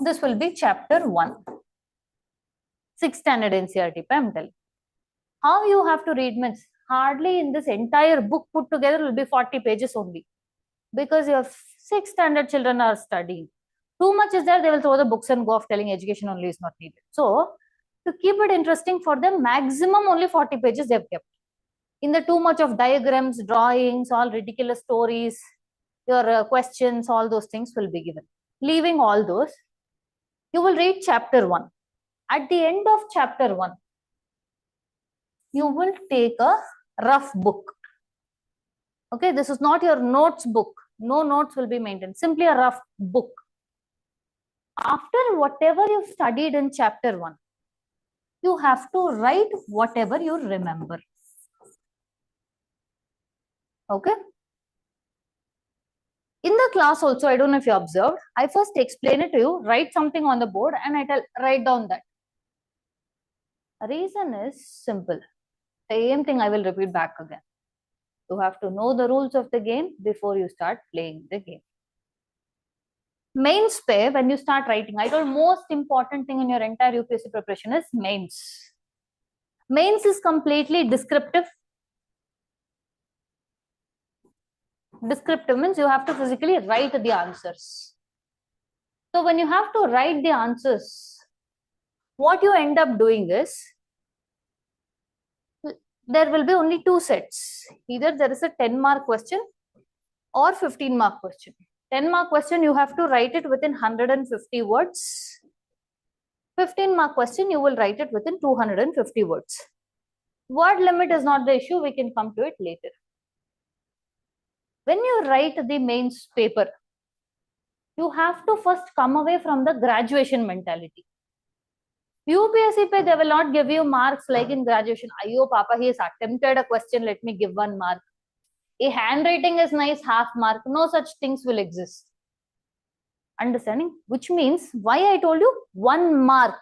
Speaker 1: This will be chapter 1. 6th standard NCERT, I'm telling. How you have to read means hardly in this entire book put together will be 40 pages only. Because your 6th standard children are studying. Too much is there, they will throw the books and go off telling education only is not needed. So, to keep it interesting for them, maximum only 40 pages they've kept. In the too much of diagrams, drawings, all ridiculous stories, your questions, all those things will be given. Leaving all those, you will read chapter 1. At the end of chapter 1, you will take a rough book. Okay, this is not your notes book. No notes will be maintained. Simply a rough book. After whatever you've studied in chapter 1, you have to write whatever you remember. Okay. In the class also, I don't know if you observed, I first explain it to you, write something on the board and I tell, write down that. The reason is simple. Same thing I will repeat back again. You have to know the rules of the game before you start playing the game. Mains pay, when you start writing, I told most important thing in your entire UPSC preparation is mains. Mains is completely descriptive. Descriptive means you have to physically write the answers. So when you have to write the answers, what you end up doing is, there will be only 2 sets. Either there is a 10-mark question or 15-mark question. 10-mark question, you have to write it within 150 words. 15-mark question, you will write it within 250 words. Word limit is not the issue. We can come to it later. When you write the mains paper, you have to first come away from the graduation mentality. UPSC pay, they will not give you marks like in graduation. Ayo, Papa, he has attempted a question. Let me give 1 mark. A handwriting is nice, half mark. No such things will exist. Understanding? Which means, why I told you 1 mark.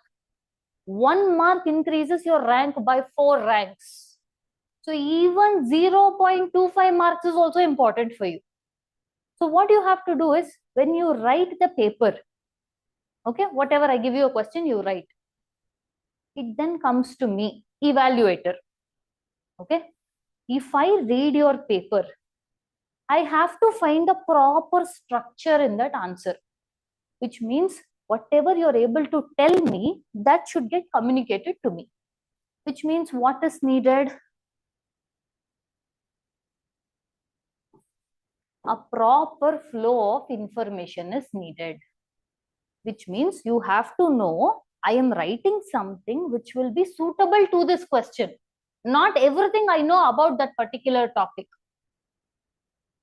Speaker 1: 1 mark increases your rank by 4 ranks. So even 0.25 marks is also important for you. So what you have to do is, when you write the paper, okay, whatever I give you a question, you write. It then comes to me, evaluator. Okay. If I read your paper, I have to find a proper structure in that answer, which means whatever you're able to tell me, that should get communicated to me, which means what is needed? A proper flow of information is needed, which means you have to know I am writing something which will be suitable to this question. Not everything I know about that particular topic.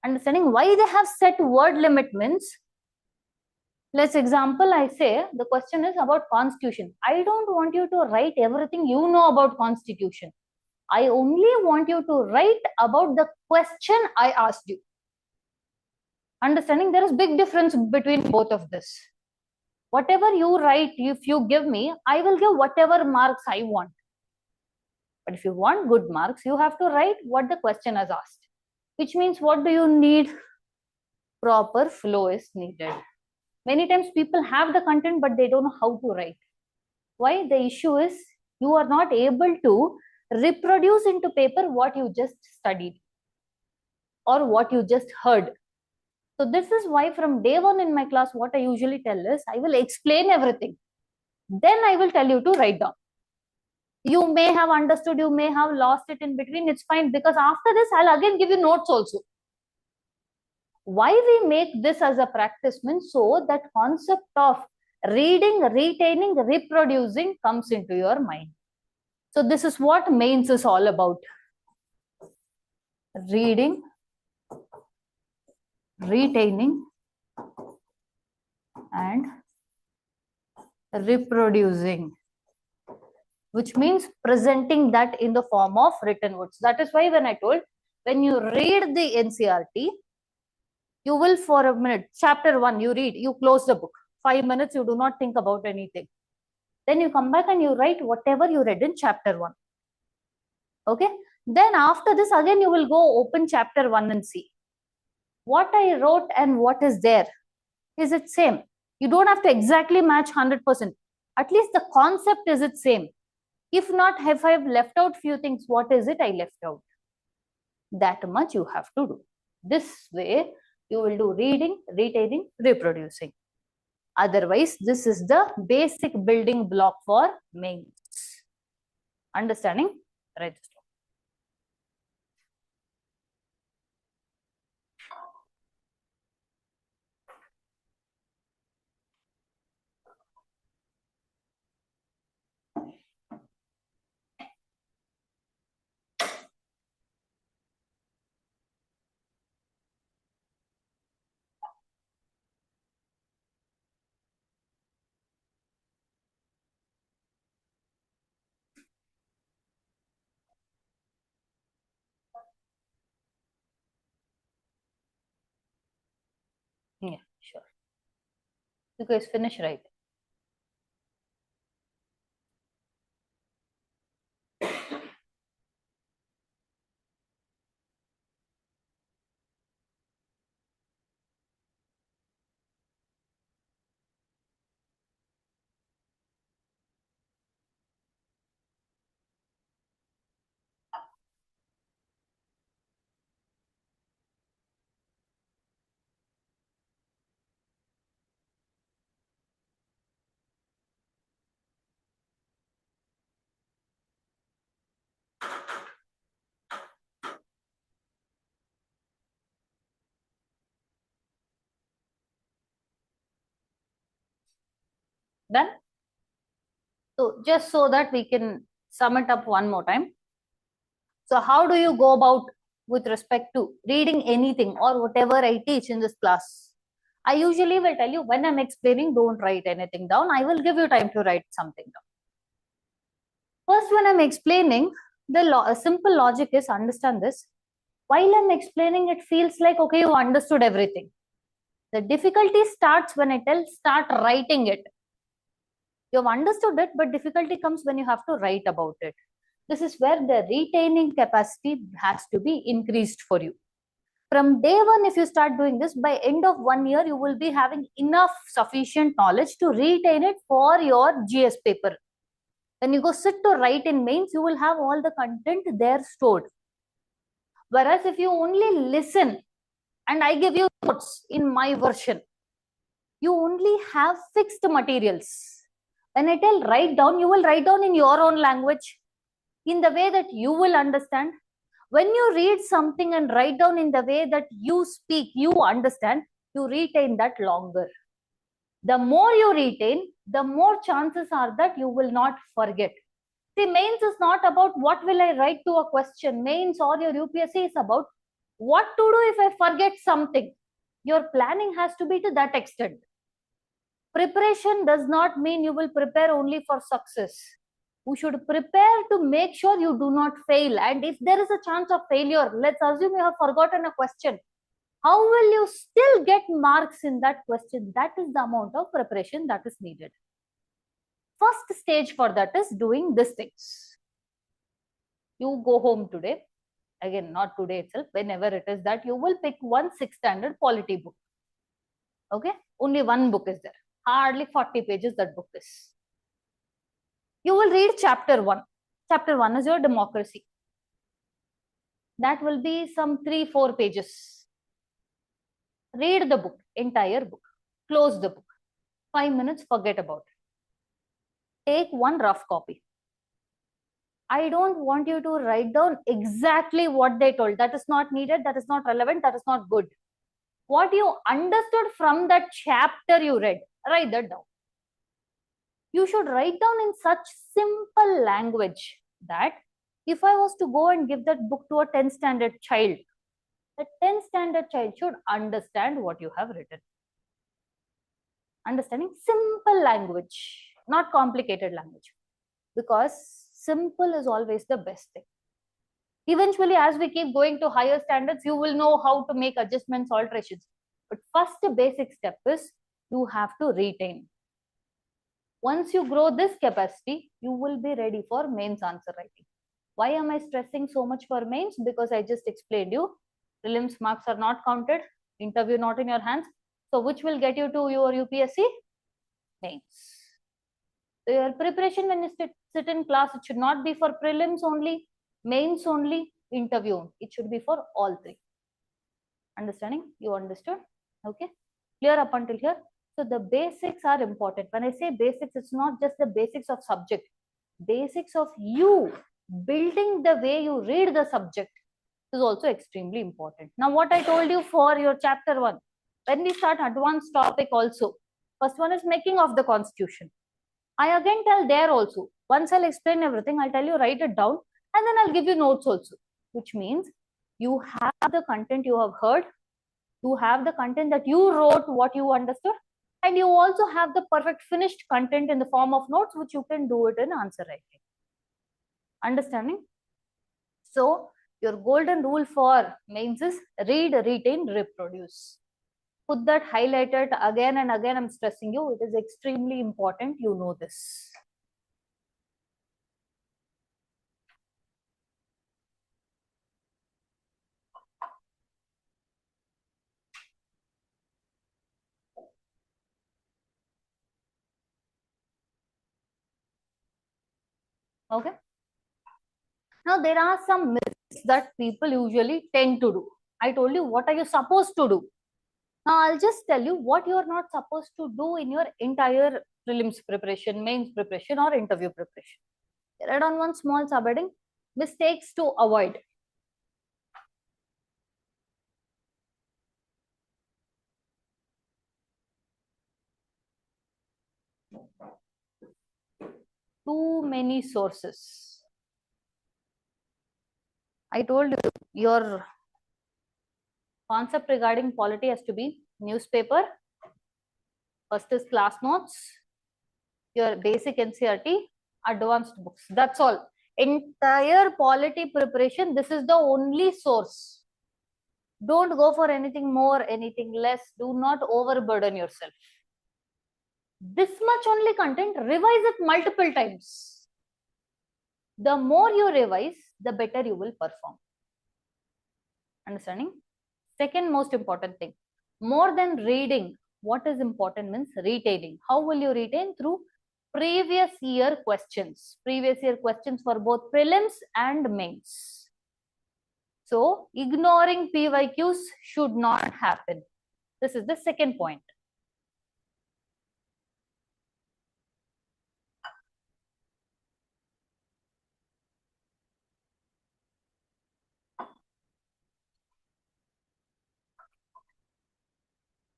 Speaker 1: Understanding why they have set word limit means, let's example, I say the question is about constitution. I don't want you to write everything you know about constitution. I only want you to write about the question I asked you. Understanding there is big difference between both of this. Whatever you write, if you give me, I will give whatever marks I want. But if you want good marks, you have to write what the question has asked. Which means, what do you need? Proper flow is needed. Many times people have the content, but they don't know how to write. Why? The issue is you are not able to reproduce into paper what you just studied or what you just heard. So this is why from day 1 in my class, what I usually tell is, I will explain everything. Then I will tell you to write down. You may have understood, you may have lost it in between. It's fine, because after this, I'll again give you notes also. Why we make this as a practice means, so that concept of reading, retaining, reproducing comes into your mind. So this is what mains is all about. Reading, retaining, and reproducing, which means presenting that in the form of written words. That is why when I told, when you read the NCERT, you will for a minute, chapter 1, you read, you close the book. 5 minutes, you do not think about anything. Then you come back and you write whatever you read in chapter 1. Okay. Then after this, again, you will go open chapter 1 and see. What I wrote and what is there, is it same? You don't have to exactly match 100%. At least the concept is it same. If not, if I have left out few things, what is it I left out? That much you have to do. This way, you will do reading, retaining, reproducing. Otherwise, this is the basic building block for mains. Understanding? Right. Yeah, sure. You guys finish right. Done? So just so that we can sum it up one more time. So how do you go about with respect to reading anything or whatever I teach in this class? I usually will tell you when I'm explaining, don't write anything down. I will give you time to write something down. First, when I'm explaining, the simple logic is understand this. While I'm explaining, it feels like, okay, you understood everything. The difficulty starts when I tell start writing it. You've understood it, but difficulty comes when you have to write about it. This is where the retaining capacity has to be increased for you. From day one, if you start doing this, by end of 1 year, you will be having enough sufficient knowledge to retain it for your GS paper. When you go sit to write in mains, you will have all the content there stored. Whereas if you only listen and I give you notes in my version, you only have fixed materials. When I tell write down, you will write down in your own language, in the way that you will understand. When you read something and write down in the way that you speak, you understand, you retain that longer. The more you retain, the more chances are that you will not forget. See, mains is not about what will I write to a question. Mains or your UPSC is about what to do if I forget something. Your planning has to be to that extent. Preparation does not mean you will prepare only for success. You should prepare to make sure you do not fail. And if there is a chance of failure, let's assume you have forgotten a question. How will you still get marks in that question? That is the amount of preparation that is needed. First stage for that is doing these things. You go home today, again, not today itself, whenever it is that you will pick one 6th standard polity book. Okay, only one book is there. Hardly 40 pages that book is. You will read chapter 1. Chapter 1 is your democracy. That will be some 3-4 pages. Read the book, entire book. Close the book. 5 minutes, forget about it. Take one rough copy. I don't want you to write down exactly what they told. That is not needed. That is not relevant. That is not good. What you understood from that chapter you read, write that down. You should write down in such simple language that if I was to go and give that book to a 10th standard child, the 10th standard child should understand what you have written. Understanding simple language, not complicated language, because simple is always the best thing. Eventually, as we keep going to higher standards, you will know how to make adjustments, alterations. But first, the basic step is you have to retain. Once you grow this capacity, you will be ready for mains answer writing. Why am I stressing so much for mains? Because I just explained you, prelims marks are not counted, interview not in your hands. So which will get you to your UPSC? Mains. So your preparation when you sit in class, it should not be for prelims only, mains only, interview. It should be for all three. Understanding? You understood? Okay. Clear up until here? So the basics are important. When I say basics, it's not just the basics of subject. Basics of you building the way you read the subject is also extremely important. Now, what I told you for your chapter 1, when we start advanced topic also, first one is making of the constitution. I again tell there also, once I'll explain everything, I'll tell you write it down and then I'll give you notes also, which means you have the content you have heard, you have the content that you wrote, what you understood, and you also have the perfect finished content in the form of notes, which you can do it in answer writing. Understanding? So, your golden rule for mains is read, retain, reproduce. Put that highlighted again and again. I'm stressing you. It is extremely important. You know this. Okay. Now, there are some myths that people usually tend to do. I told you, what are you supposed to do? Now, I'll just tell you what you are not supposed to do in your entire prelims preparation, mains preparation, or interview preparation. Write on one small subheading, mistakes to avoid. Too many sources. I told you, your concept regarding polity has to be newspaper, first is class notes, your basic NCERT, advanced books. That's all. Entire polity preparation, this is the only source. Don't go for anything more, anything less. Do not overburden yourself. This much only content, revise it multiple times. The more you revise, the better you will perform. Understanding? Second most important thing, more than reading, what is important means retaining. How will you retain? Through previous year questions. Previous year questions for both prelims and mains. So, ignoring PYQs should not happen. This is the second point.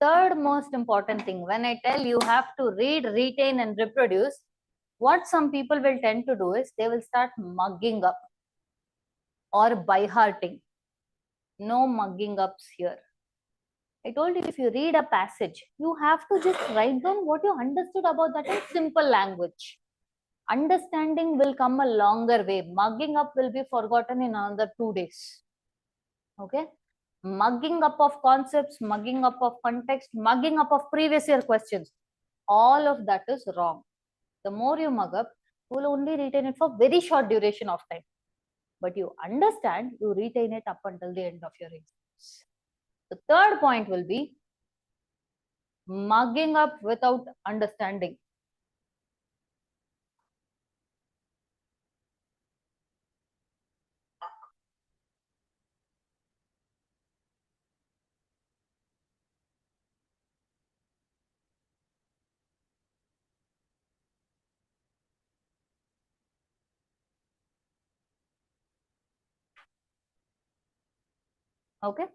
Speaker 1: Third most important thing, when I tell you have to read, retain, and reproduce, what some people will tend to do is they will start mugging up or by hearting. No mugging ups here. I told you, if you read a passage, you have to just write down what you understood about that in simple language. Understanding will come a longer way. Mugging up will be forgotten in another 2 days. Okay? Mugging up of concepts, mugging up of context, mugging up of previous year questions. All of that is wrong. The more you mug up, you will only retain it for very short duration of time. But you understand, you retain it up until the end of your exams. The third point will be mugging up without understanding. Okay.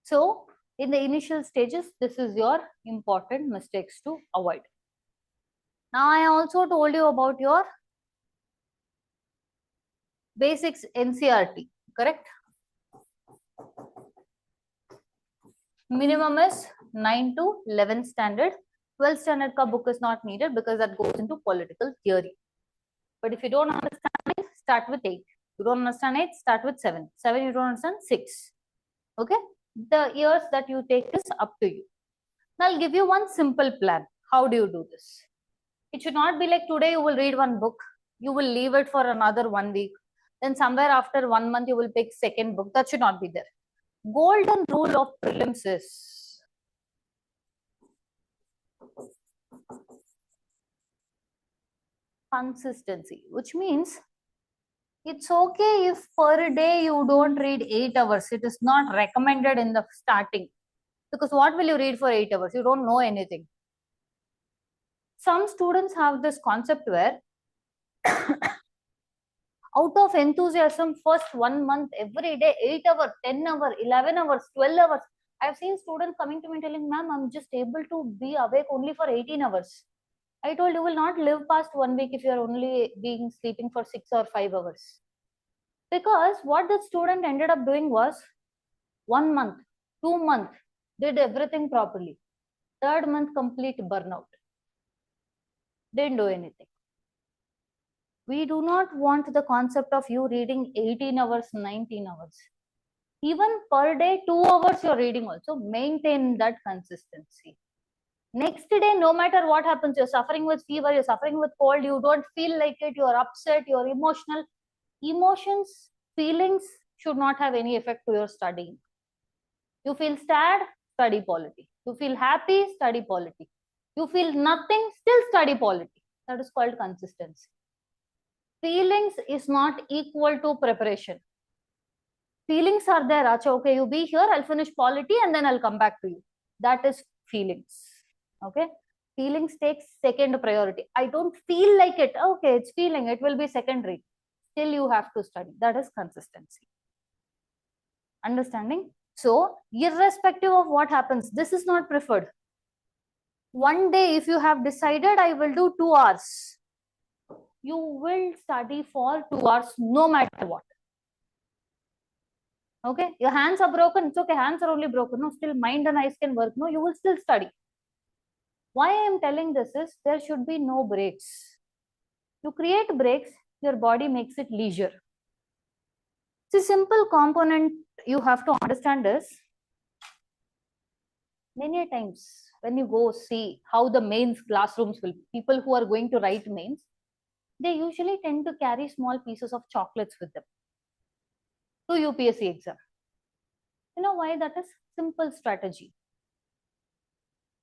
Speaker 1: So, in the initial stages, this is your important mistakes to avoid. Now I also told you about your basics NCRT, correct? Minimum is 9 to 11 standard. 12th standard ka book is not needed because that goes into political theory. But if you don't understand it, start with 8. You don't understand 8, start with 7. 7 you don't understand, 6. Okay? The years that you take is up to you. Now I'll give you one simple plan. How do you do this? It should not be like today you will read one book, you will leave it for another 1 week. Then somewhere after 1 month you will pick second book. That should not be there. Golden rule of prelims is consistency, which means it's okay if per day you don't read 8 hours. It is not recommended in the starting. Because what will you read for 8 hours? You don't know anything. Some students have this concept where out of enthusiasm, first 1 month, every day, 8 hours, 10 hours, 11 hours, 12 hours. I've seen students coming to me telling, ma'am, I'm just able to be awake only for 18 hours. I told you will not live past 1 week if you're only being sleeping for 6 or 5 hours. Because what the student ended up doing was 1 month, 2 months, did everything properly. 3rd month, complete burnout. Didn't do anything. We do not want the concept of you reading 18 hours, 19 hours. Even per day, 2 hours you're reading also. Maintain that consistency. Next day, no matter what happens, you're suffering with fever, you're suffering with cold, you don't feel like it, you're upset, you're emotional. Emotions, feelings should not have any effect to your studying. You feel sad, study polity. You feel happy, study polity. You feel nothing, still study polity. That is called consistency. Feelings is not equal to preparation. Feelings are there. Acha, okay, you be here, I'll finish polity and then I'll come back to you. That is feelings. Okay. Feelings takes second priority. I don't feel like it. Okay, it's feeling. It will be secondary. Still you have to study. That is consistency. Understanding? So, irrespective of what happens, this is not preferred. One day, if you have decided I will do 2 hours, you will study for 2 hours no matter what. Okay, your hands are broken. It's okay, hands are only broken. No, still mind and eyes can work. No, you will still study. Why I am telling this is there should be no breaks. To create breaks, your body makes it leisure. The simple component you have to understand is many times when you go see how the mains classrooms will be, people who are going to write mains, they usually tend to carry small pieces of chocolates with them to UPSC exam. You know why? That is simple strategy.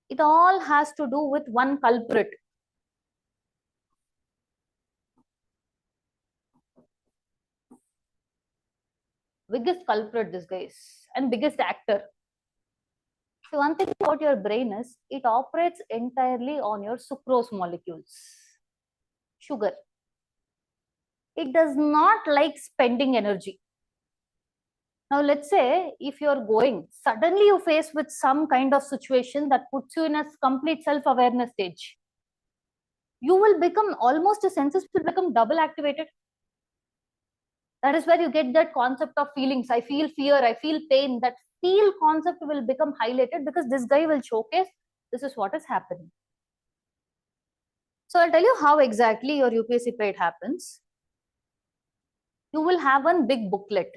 Speaker 1: It all has to do with one culprit. Biggest culprit, this guy is, and biggest actor. So one thing about your brain is it operates entirely on your sucrose molecules, sugar. It does not like spending energy. Now let's say if you're going, suddenly you face with some kind of situation that puts you in a complete self-awareness stage. You will become almost, your senses will become double activated. That is where you get that concept of feelings. I feel fear, I feel pain. That feel concept will become highlighted because this guy will showcase this is what is happening. So I'll tell you how exactly your UPSC prep happens. You will have one big booklet.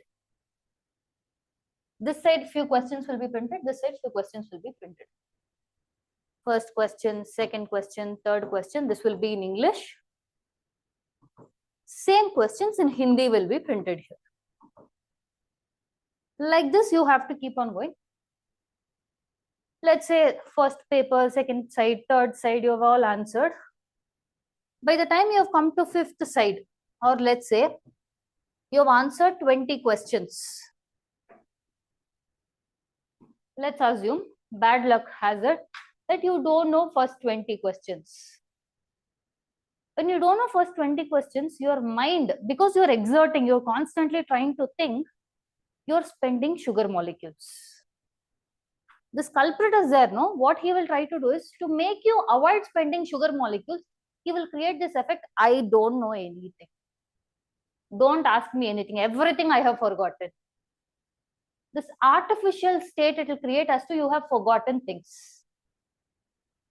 Speaker 1: This side few questions will be printed, this side few questions will be printed. First question, second question, third question, this will be in English. Same questions in Hindi will be printed here. Like this, you have to keep on going. Let's say first paper, second side, third side, you have all answered. By the time you have come to fifth side, or let's say you have answered 20 questions. Let's assume, bad luck has it, that you don't know first 20 questions. When you don't know first 20 questions, your mind, because you're exerting, you're constantly trying to think, you're spending sugar molecules. This culprit is there, no? What he will try to do is to make you avoid spending sugar molecules. he will create this effect. I don't know anything. Don't ask me anything. Everything I have forgotten. This artificial state it will create as to you have forgotten things.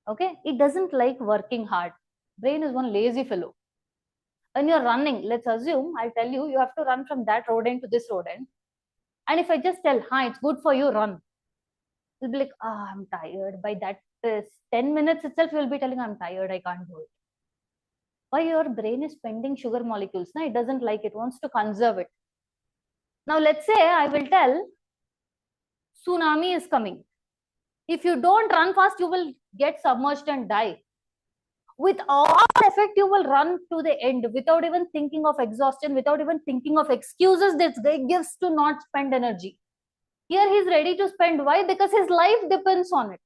Speaker 1: Okay, it doesn't like working hard. Brain is one lazy fellow. When you're running, let's assume I'll tell you, you have to run from that road end to this road end. And if I just tell, it's good for you, run. You'll be like, I'm tired. By that 10 minutes itself, you'll be telling, I'm tired, I can't do it. Why? Your brain is spending sugar molecules. Now it doesn't like it, wants to conserve it. Now let's say I will tell, tsunami is coming. If you don't run fast, you will get submerged and die. With all effect, you will run to the end without even thinking of exhaustion, without even thinking of excuses this guy gives to not spend energy. Here he's ready to spend. Why? Because his life depends on it.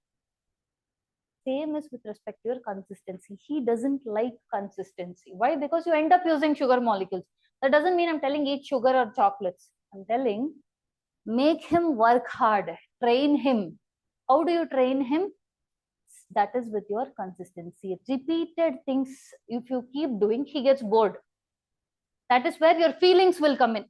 Speaker 1: Same is with respect to your consistency. He doesn't like consistency. Why? Because you end up using sugar molecules. That doesn't mean I'm telling eat sugar or chocolates. I'm telling make him work hard. Train him. How do you train him? That is with your consistency. Repeated things, if you keep doing, he gets bored. That is where your feelings will come in.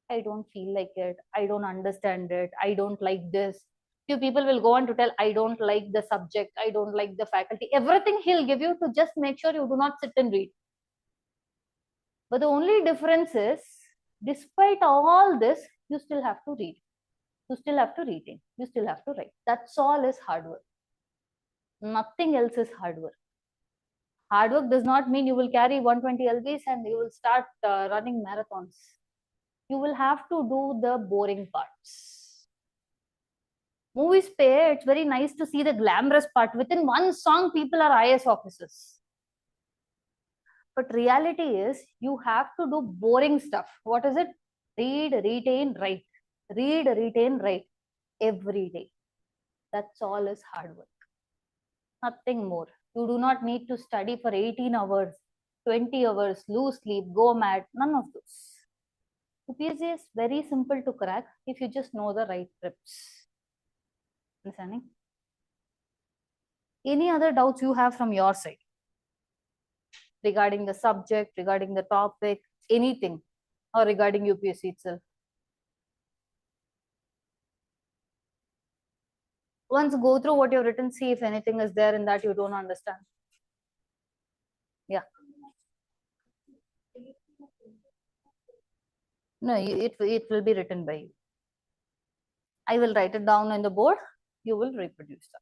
Speaker 1: I don't feel like it. I don't understand it. I don't like this. Few people will go on to tell, I don't like the subject. I don't like the faculty. Everything he'll give you to just make sure you do not sit and read. But the only difference is, despite all this, you still have to read. You still have to retain. You still have to write. That's all is hard work. Nothing else is hard work. Hard work does not mean you will carry 120 lbs and you will start running marathons. You will have to do the boring parts. Movies pay, it's very nice to see the glamorous part. Within one song, people are IAS officers. But reality is, you have to do boring stuff. What is it? Read, retain, write. Read, retain, write. Every day. That's all is hard work. Nothing more. You do not need to study for 18 hours, 20 hours, lose sleep, go mad. None of those. UPSC is very simple to crack if you just know the right tips. Understanding? Any other doubts you have from your side regarding the subject, regarding the topic, anything, or regarding UPSC itself? Once go through what you've written, see if anything is there in that you don't understand. Yeah. No, it will be written by you. I will write it down on the board. You will reproduce that.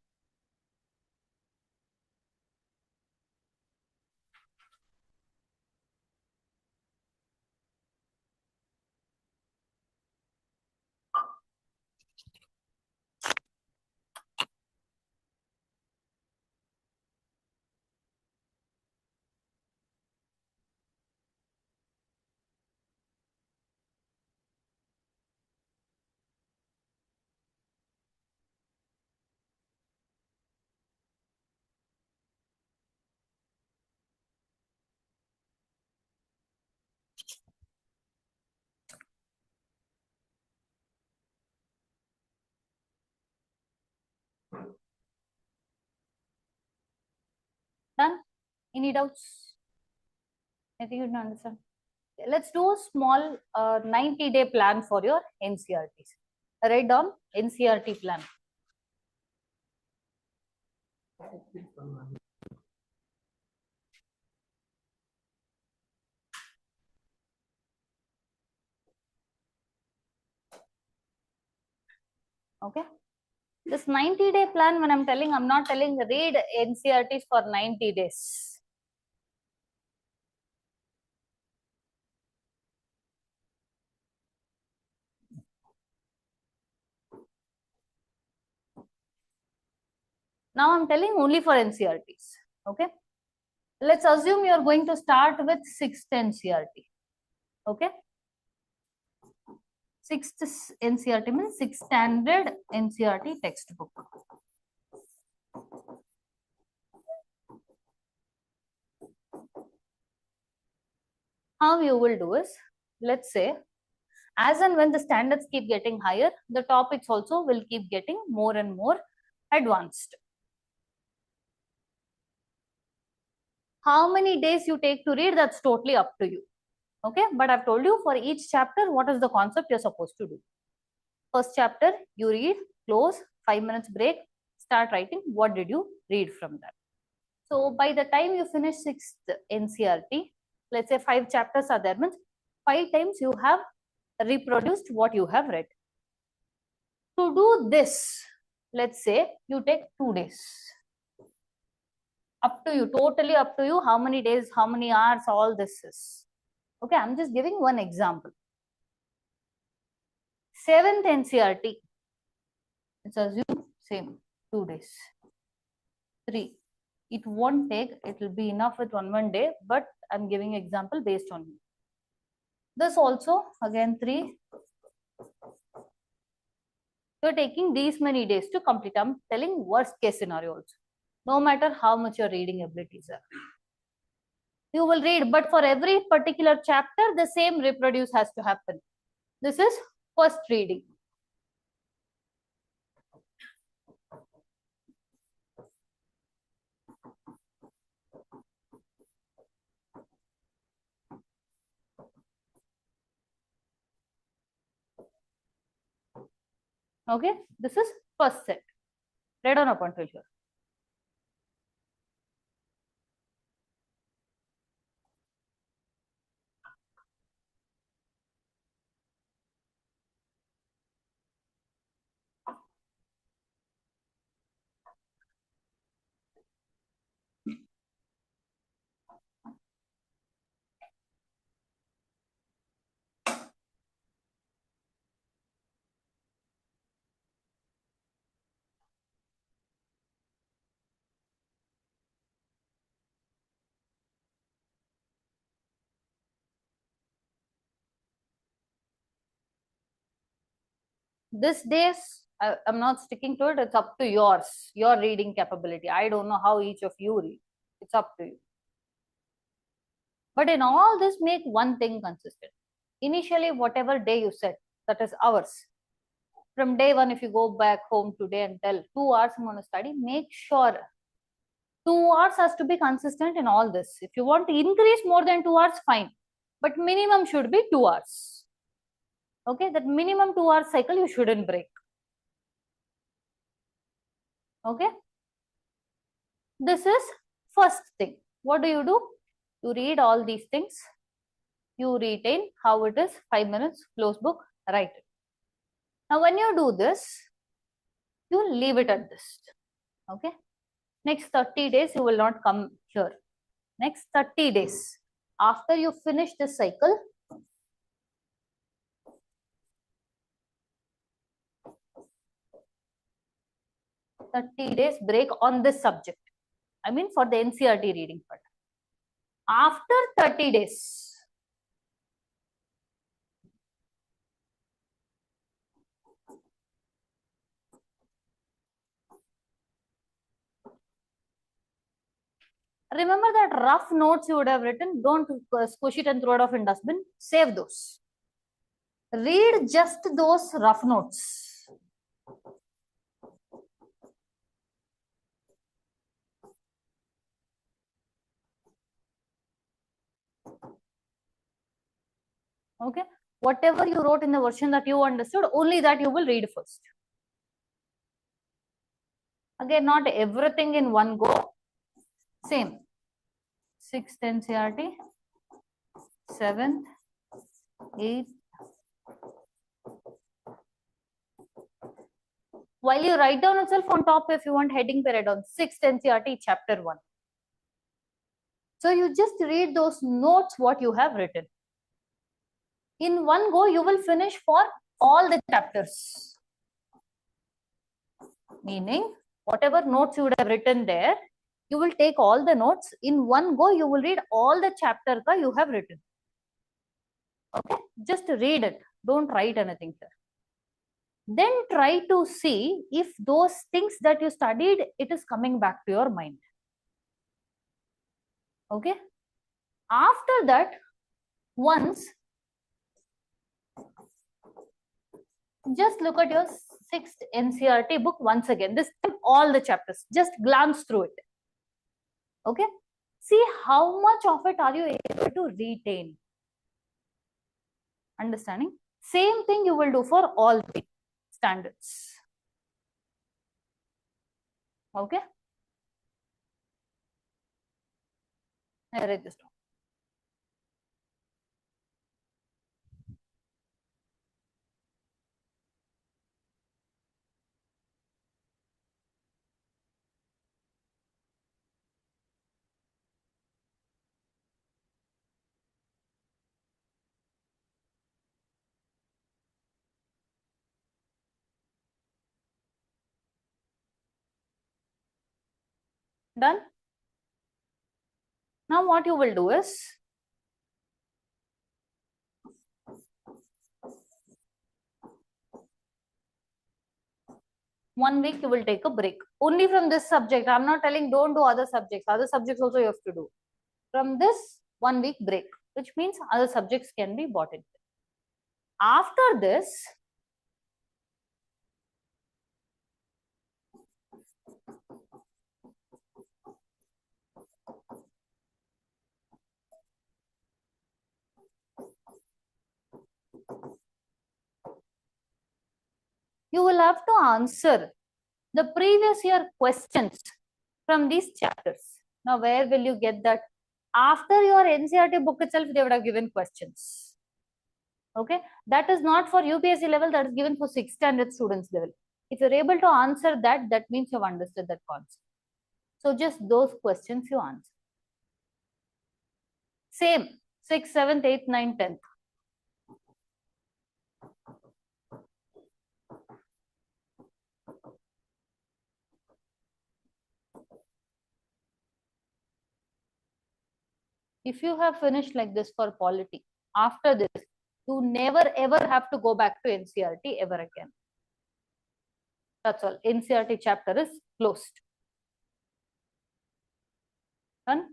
Speaker 1: Done? Any doubts? Anything you don't understand? Let's do a small 90-day plan for your NCRTs. Write down NCRT plan. Okay. This 90-day plan, when I'm telling, I'm not telling read NCRTs for 90 days. Now I'm telling only for NCRTs. Okay. Let's assume you're going to start with 6th NCRT. Okay. 6th NCRT means 6th standard NCRT textbook. How you will do is, let's say, as and when the standards keep getting higher, the topics also will keep getting more and more advanced. How many days you take to read, that's totally up to you. Okay, but I've told you for each chapter what is the concept you're supposed to do. First chapter you read, close, 5 minutes break, start writing what did you read from that. So by the time you finish 6th NCERT, let's say 5 chapters are there, means 5 times you have reproduced what you have read. To do this, let's say you take 2 days. Up to you, totally up to you, how many days, how many hours, all this is. Okay, I'm just giving one example. 7th NCERT, let's assume same, 2 days. 3. It won't take, it will be enough with one day, but I'm giving example based on you. This also, again 3. You're taking these many days to complete. I'm telling worst case scenario also. No matter how much your reading abilities are. You will read, but for every particular chapter, the same reproduce has to happen. This is first reading. Okay, this is first set. Read on up until here. This days, I'm not sticking to it. It's up to yours, your reading capability. I don't know how each of you read. It's up to you. But in all this, make one thing consistent. Initially, whatever day you set, that is ours. From day one, if you go back home today and tell 2 hours I'm going to study, make sure 2 hours has to be consistent in all this. If you want to increase more than 2 hours, fine. But minimum should be 2 hours. Okay, that minimum 2 hour cycle you shouldn't break. Okay. This is first thing. What do? You read all these things. You retain how it is, 5 minutes, close book, write it. Now, when you do this, you leave it at this. Okay. Next 30 days, you will not come here. Next 30 days. After you finish this cycle, break on this subject. I mean for the NCERT reading part. After 30 days, remember that rough notes you would have written, don't squish it and throw it off in dustbin. Save those. Read just those rough notes. Okay. Whatever you wrote in the version that you understood, only that you will read first. Again, not everything in one go. Same. 6th NCERT, 7th, 8th. While you write down itself on top, if you want heading period on 6th NCERT, chapter 1. So you just read those notes, what you have written. In one go, you will finish for all the chapters. Meaning, whatever notes you would have written there, you will take all the notes. In one go, you will read all the chapter ka you have written. Okay, just read it. Don't write anything here. Then try to see if those things that you studied, it is coming back to your mind. Okay. After that, once, just look at your 6th NCERT book once again. This time, all the chapters. Just glance through it. Okay. See how much of it are you able to retain. Understanding? Same thing you will do for all the standards. Okay? I write this down. Done? Now what you will do is, one week you will take a break. Only from this subject. I'm not telling don't do other subjects. Other subjects also you have to do. From this 1 week break, which means other subjects can be bought in. After this, you will have to answer the previous year questions from these chapters. Now, where will you get that? After your NCERT book itself, they would have given questions. Okay, that is not for UPSC level, that is given for 6th standard students level. If you're able to answer that, that means you've understood that concept. So just those questions you answer. Same, 6th, 7th, 8th, 9th, 10th. If you have finished like this for polity, after this, you never ever have to go back to NCERT ever again. That's all. NCERT chapter is closed. Done?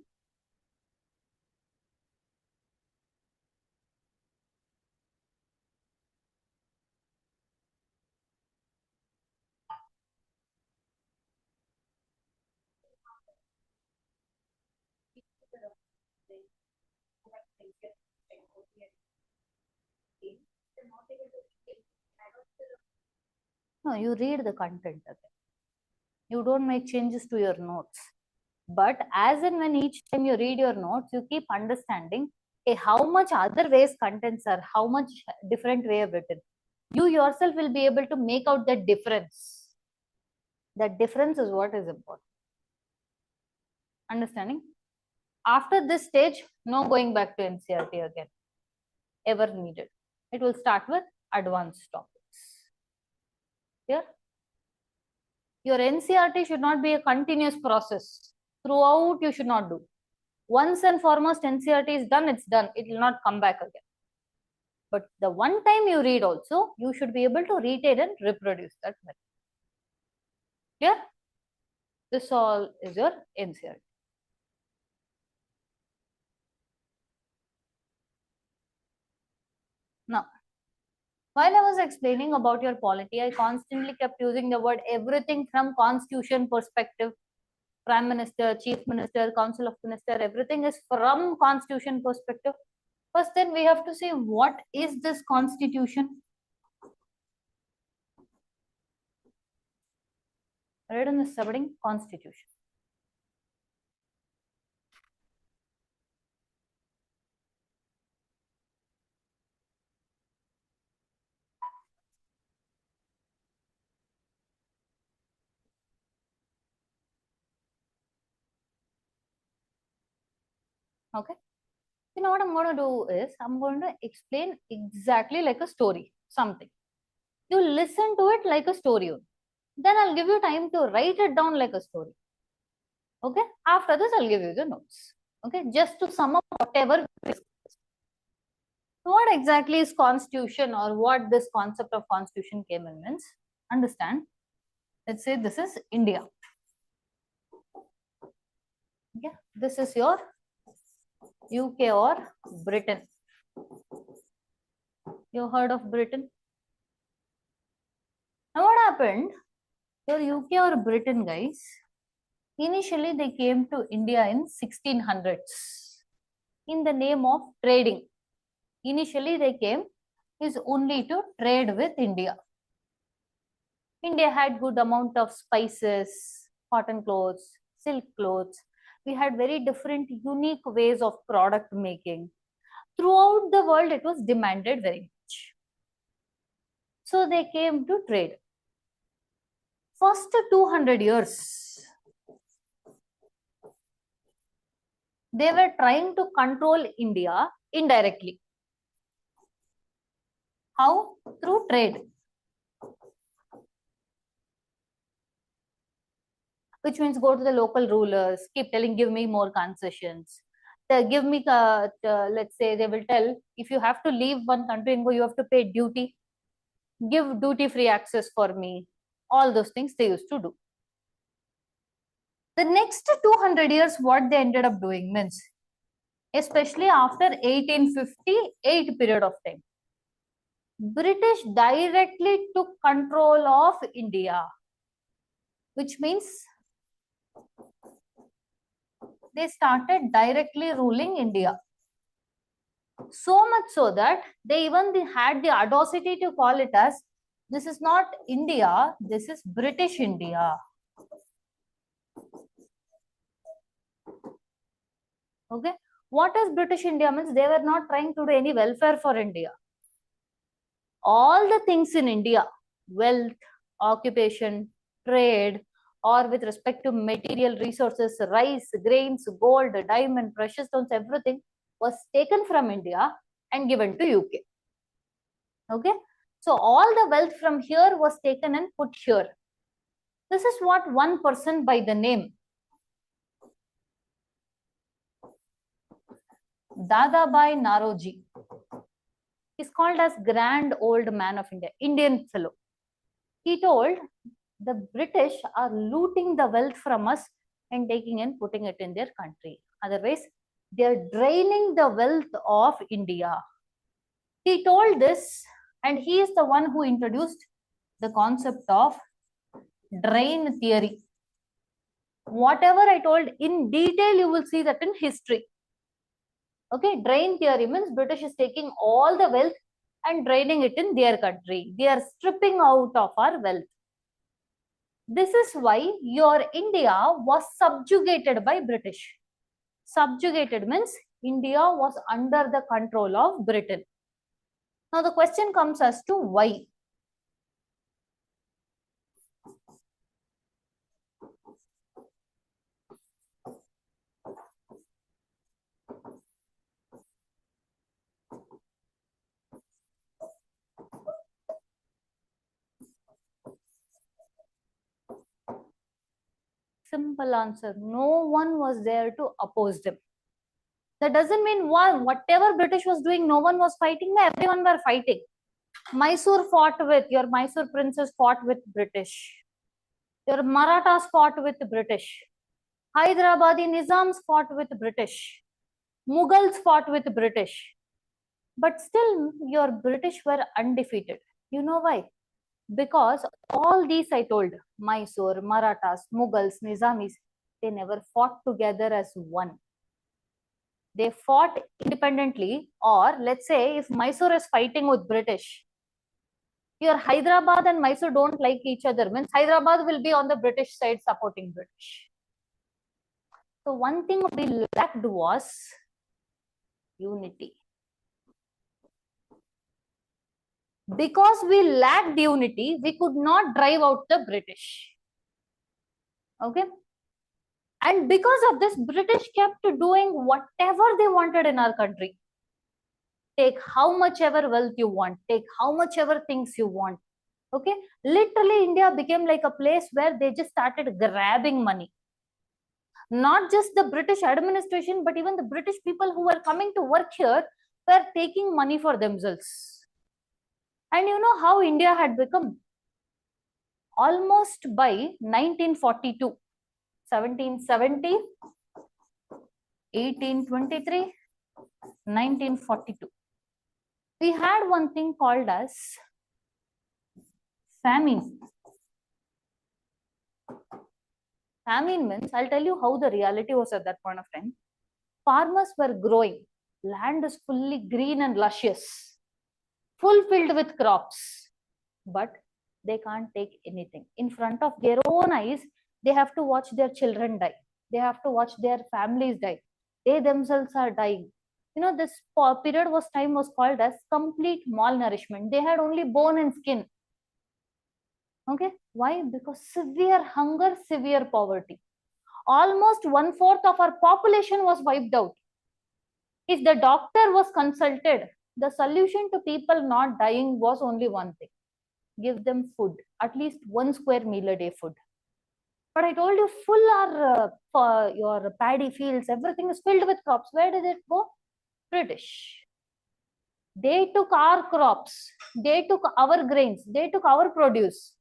Speaker 1: No, you read the content again. You don't make changes to your notes. But as and when each time you read your notes, you keep understanding how much other ways contents are, how much different way of written. You yourself will be able to make out the difference. That difference is what is important. Understanding? After this stage, no going back to NCERT again, ever needed. It will start with advanced topics. Here, your NCERT should not be a continuous process. Throughout, you should not do. Once and foremost, NCERT is done, it's done. It will not come back again. But the one time you read also, you should be able to retain and reproduce that method. Clear? This all is your NCERT. Now, while I was explaining about your polity, I constantly kept using the word everything from constitution perspective. Prime Minister, Chief Minister, Council of Minister, everything is from constitution perspective. First, then we have to say what is this constitution? Read in the subheading constitution. Okay. You know what I'm going to do is I'm going to explain exactly like a story, something. You listen to it like a story. Then I'll give you time to write it down like a story. Okay. After this, I'll give you the notes. Okay. Just to sum up whatever. What exactly is constitution or what this concept of constitution came in means? Understand. Let's say this is India. Okay. This is your UK or Britain. You heard of Britain? Now what happened? Your UK or Britain, guys, Initially, they came to India in 1600s in the name of trading. Initially, they came is only to trade with India. India had good amount of spices, cotton clothes, silk clothes. We had very different, unique ways of product making. Throughout the world, it was demanded very much. So they came to trade. First 200 years, they were trying to control India indirectly. How? Through trade. Which means go to the local rulers, keep telling, give me more concessions. Give me, let's say they will tell, if you have to leave one country and go, you have to pay duty. Give duty-free access for me. All those things they used to do. The next 200 years, what they ended up doing means, especially after 1858 period of time, British directly took control of India, which means they started directly ruling India. So much so that they even had the audacity to call it as, this is not India, this is British India. Okay. What is British India means? They were not trying to do any welfare for India. All the things in India, wealth, occupation, trade, or with respect to material resources, rice, grains, gold, diamond, precious stones, everything was taken from India and given to UK. Okay. So all the wealth from here was taken and put here. This is what one person by the name Dadabhai Naroji is called as Grand Old Man of India, Indian fellow. He told the British are looting the wealth from us and taking and putting it in their country. Otherwise, they are draining the wealth of India. He told this, and he is the one who introduced the concept of drain theory. Whatever I told in detail, you will see that in history. Okay, drain theory means British is taking all the wealth and draining it in their country. They are stripping out of our wealth. This is why your India was subjugated by British. Subjugated means India was under the control of Britain. Now the question comes as to why. Simple answer. No one was there to oppose them. That doesn't mean whatever British was doing, no one was fighting. Everyone were fighting. Mysore fought with, your Mysore princes fought with British. Your Marathas fought with British. Hyderabadi Nizams fought with British. Mughals fought with British. But still, your British were undefeated. You know why? Because all these I told, Mysore, Marathas, Mughals, Nizamis, they never fought together as one. They fought independently, or let's say if Mysore is fighting with British, your Hyderabad and Mysore don't like each other, means Hyderabad will be on the British side supporting British. So one thing we lacked was unity. Because we lacked unity, we could not drive out the British. Okay. And because of this, British kept doing whatever they wanted in our country. Take how much ever wealth you want, take how much ever things you want. Okay. Literally, India became like a place where they just started grabbing money. Not just the British administration, but even the British people who were coming to work here were taking money for themselves. And you know how India had become? Almost by 1942, 1770, 1823, 1942. We had one thing called as famine. Famine means, I'll tell you how the reality was at that point of time. Farmers were growing. Land is fully green and luscious, fulfilled with crops. But they can't take anything. In front of their own eyes, they have to watch their children die. They have to watch their families die. They themselves are dying. You know, this period was time was called as complete malnourishment. They had only bone and skin. Okay, why? Because severe hunger, severe poverty. Almost 1/4 of our population was wiped out. If the doctor was consulted, the solution to people not dying was only one thing: give them food, at least 1 square meal a day food. But I told you, full are for your paddy fields, everything is filled with crops. Where did it go? British. They took our crops, they took our grains, they took our produce.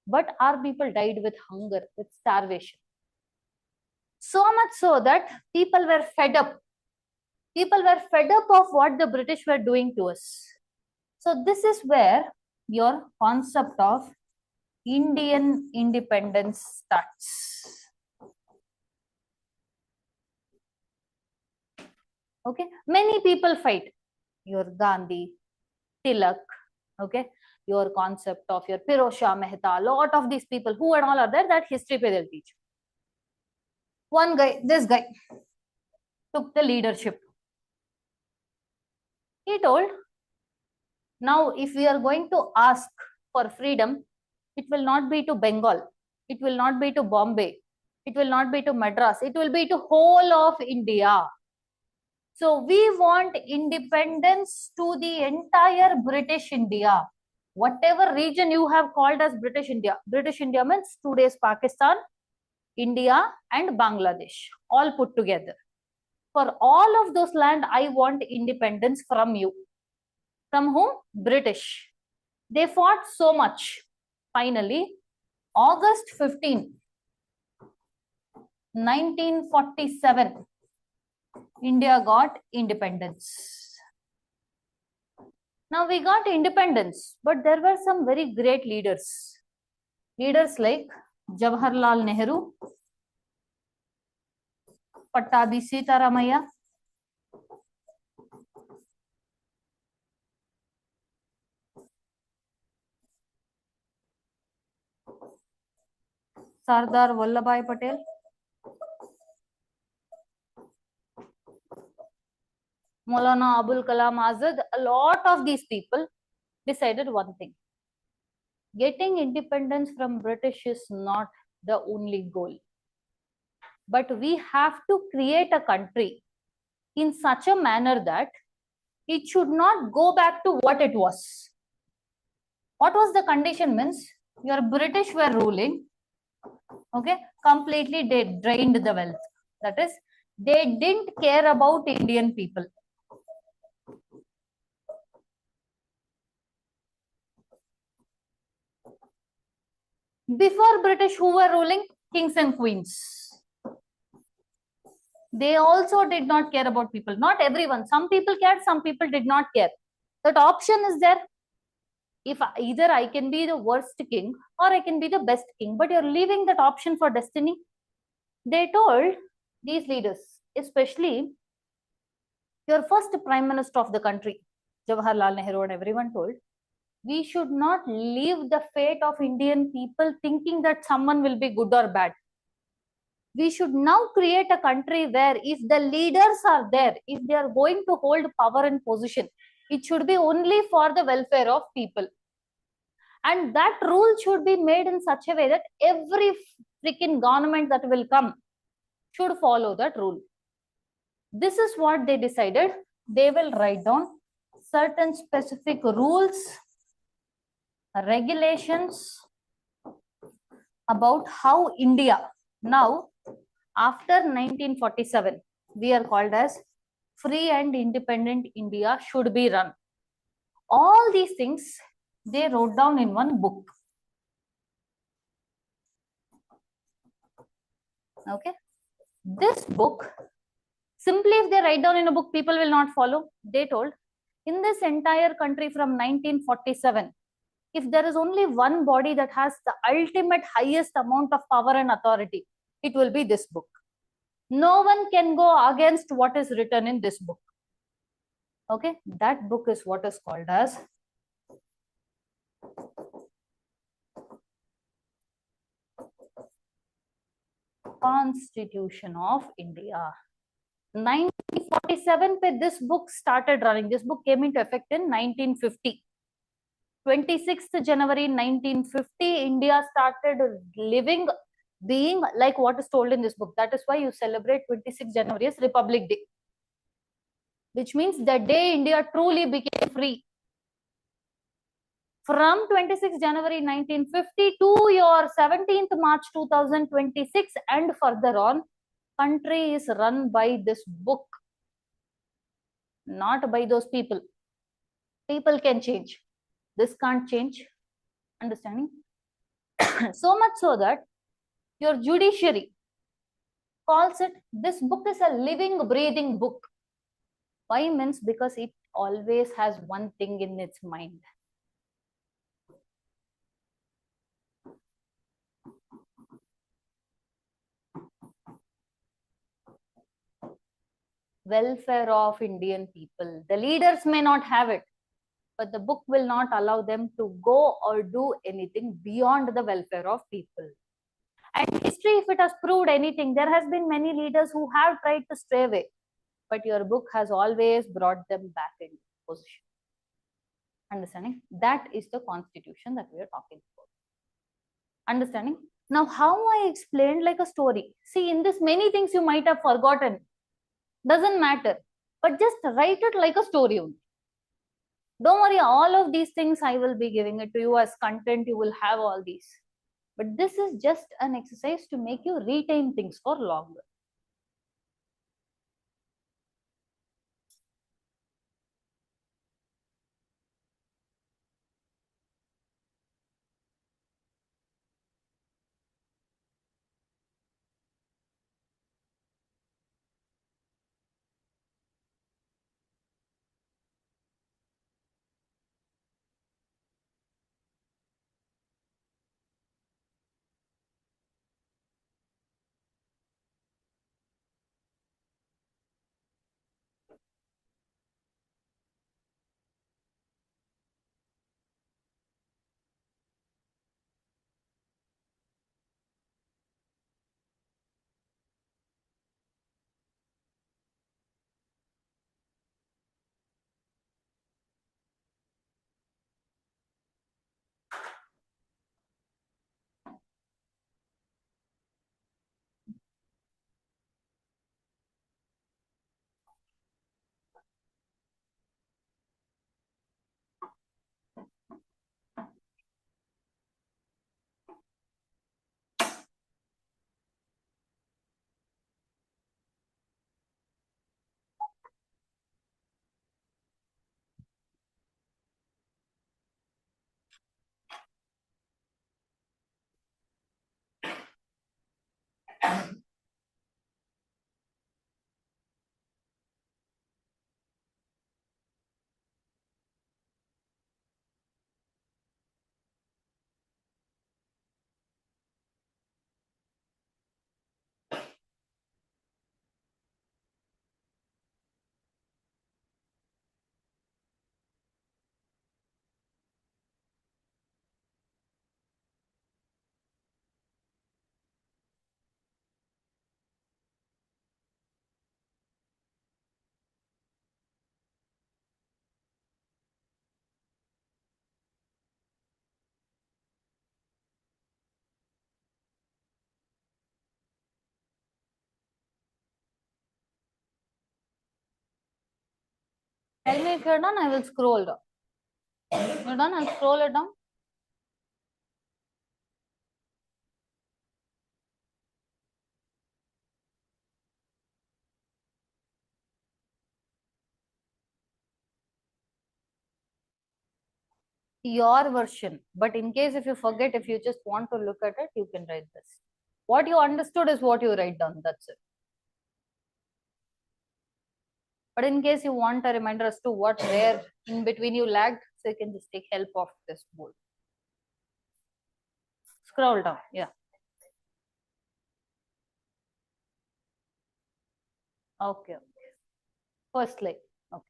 Speaker 1: But our people died with hunger, with starvation. So much so that people were fed up. People were fed up of what the British were doing to us. So this is where your concept of Indian independence starts. Okay, many people fight. Your Gandhi, Tilak, okay, your concept of your Pirosha Mehta, lot of these people who and all are there, that history pe they'll teach. One guy, this guy, took the leadership. He told, now if we are going to ask for freedom, it will not be to Bengal, it will not be to Bombay, it will not be to Madras, it will be to whole of India. So we want independence to the entire British India. Whatever region you have called as British India. British India means today's Pakistan, India and Bangladesh, all put together. For all of those land, I want independence from you. From whom? British. They fought so much. Finally, August 15, 1947, India got independence. Now we got independence, but there were some very great leaders. Leaders like Jawaharlal Nehru, Pattabi Sitaramaya, Sardar Vallabhbhai Patel, Maulana Abul Kalam Azad. A lot of these people decided one thing: getting independence from British is not the only goal, but we have to create a country in such a manner that it should not go back to what it was. What was the condition? Means your British were ruling, okay, completely they drained the wealth. That is, they didn't care about Indian people. Before British, who were ruling? Kings and queens. They also did not care about people. Not everyone. Some people cared, some people did not care. That option is there. If either I can be the worst king or I can be the best king, but you're leaving that option for destiny. They told these leaders, especially your first prime minister of the country, Jawaharlal Nehru, and everyone told, we should not leave the fate of Indian people thinking that someone will be good or bad. We should now create a country where if the leaders are there, if they are going to hold power and position, it should be only for the welfare of people. And that rule should be made in such a way that every freaking government that will come should follow that rule. This is what they decided. They will write down certain specific rules, regulations about how India, now after 1947, we are called as free and independent India, should be run. All these things they wrote down in one book. Okay, this book, simply if they write down in a book, people will not follow. They told, in this entire country from 1947, if there is only one body that has the ultimate highest amount of power and authority, it will be this book. No one can go against what is written in this book. Okay, that book is what is called as Constitution of India. 1947 पे this book started running. This book came into effect in 1950. 26th January 1950, India started living, being like what is told in this book. That is why you celebrate 26th January as Republic Day, which means the day India truly became free. From 26th January 1950 to your 17th March 2026 and further on, country is run by this book, not by those people. People can change. This can't change. Understanding? So much so that your judiciary calls it, this book is a living, breathing book. Why? Means because it always has one thing in its mind. Welfare of Indian people. The leaders may not have it, but the book will not allow them to go or do anything beyond the welfare of people. And history, if it has proved anything, there has been many leaders who have tried to stray away, but your book has always brought them back into position. Understanding? That is the constitution that we are talking about. Understanding? Now, how I explained like a story. See, in this, many things you might have forgotten. Doesn't matter. But just write it like a story only. Don't worry, all of these things I will be giving it to you as content. You will have all these. But this is just an exercise to make you retain things for longer. Tell me if you're done, I will scroll down. You're done, I'll scroll it down. Your version. But in case if you forget, if you just want to look at it, you can write this. What you understood is what you write down. That's it. But in case you want a reminder as to what, where in between you lagged, so you can just take help of this board. Scroll down. Yeah. Okay. Firstly, okay.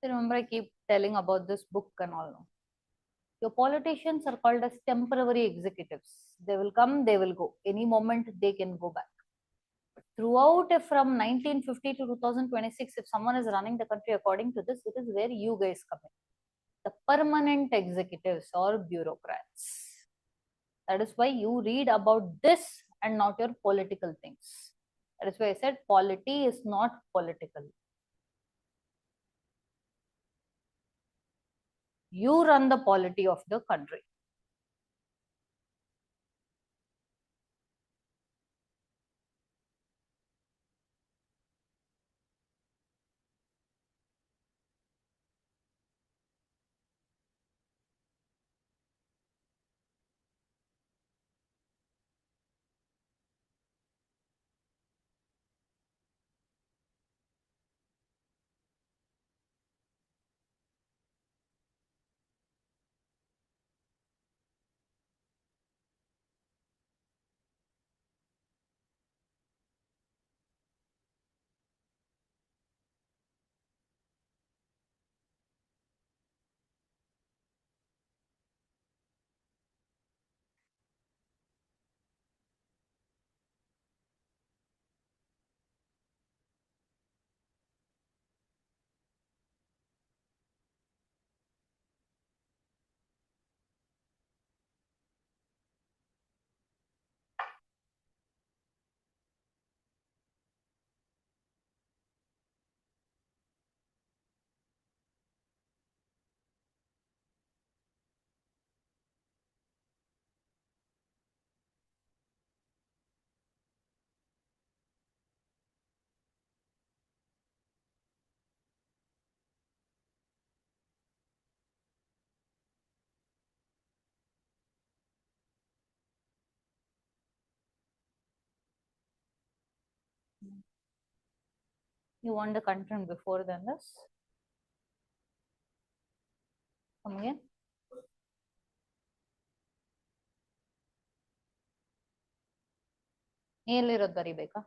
Speaker 1: Remember, I keep telling about this book and all. No? Your politicians are called as temporary executives. They will come, they will go. Any moment they can go back. But throughout from 1950 to 2026, if someone is running the country according to this, it is where you guys come in. The permanent executives or bureaucrats. That is why you read about this and not your political things. That is why I said polity is not political. You run the polity of the country. You want the content before than this? Come again. ಎಲ್ಲಿರೋದು ಬರಿಬೇಕಾ?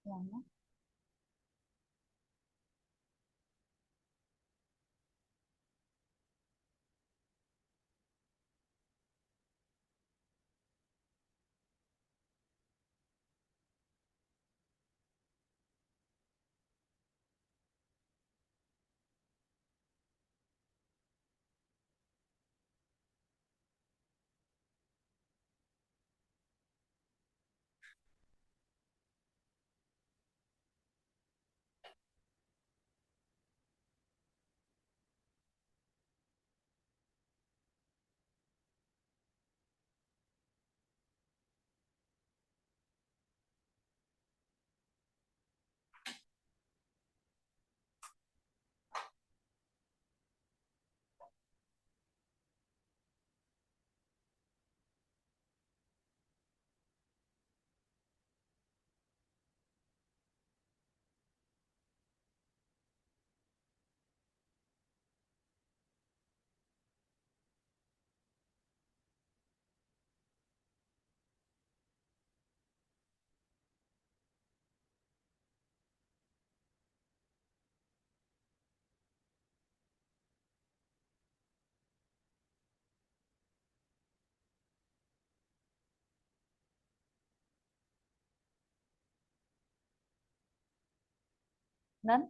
Speaker 1: One. Done.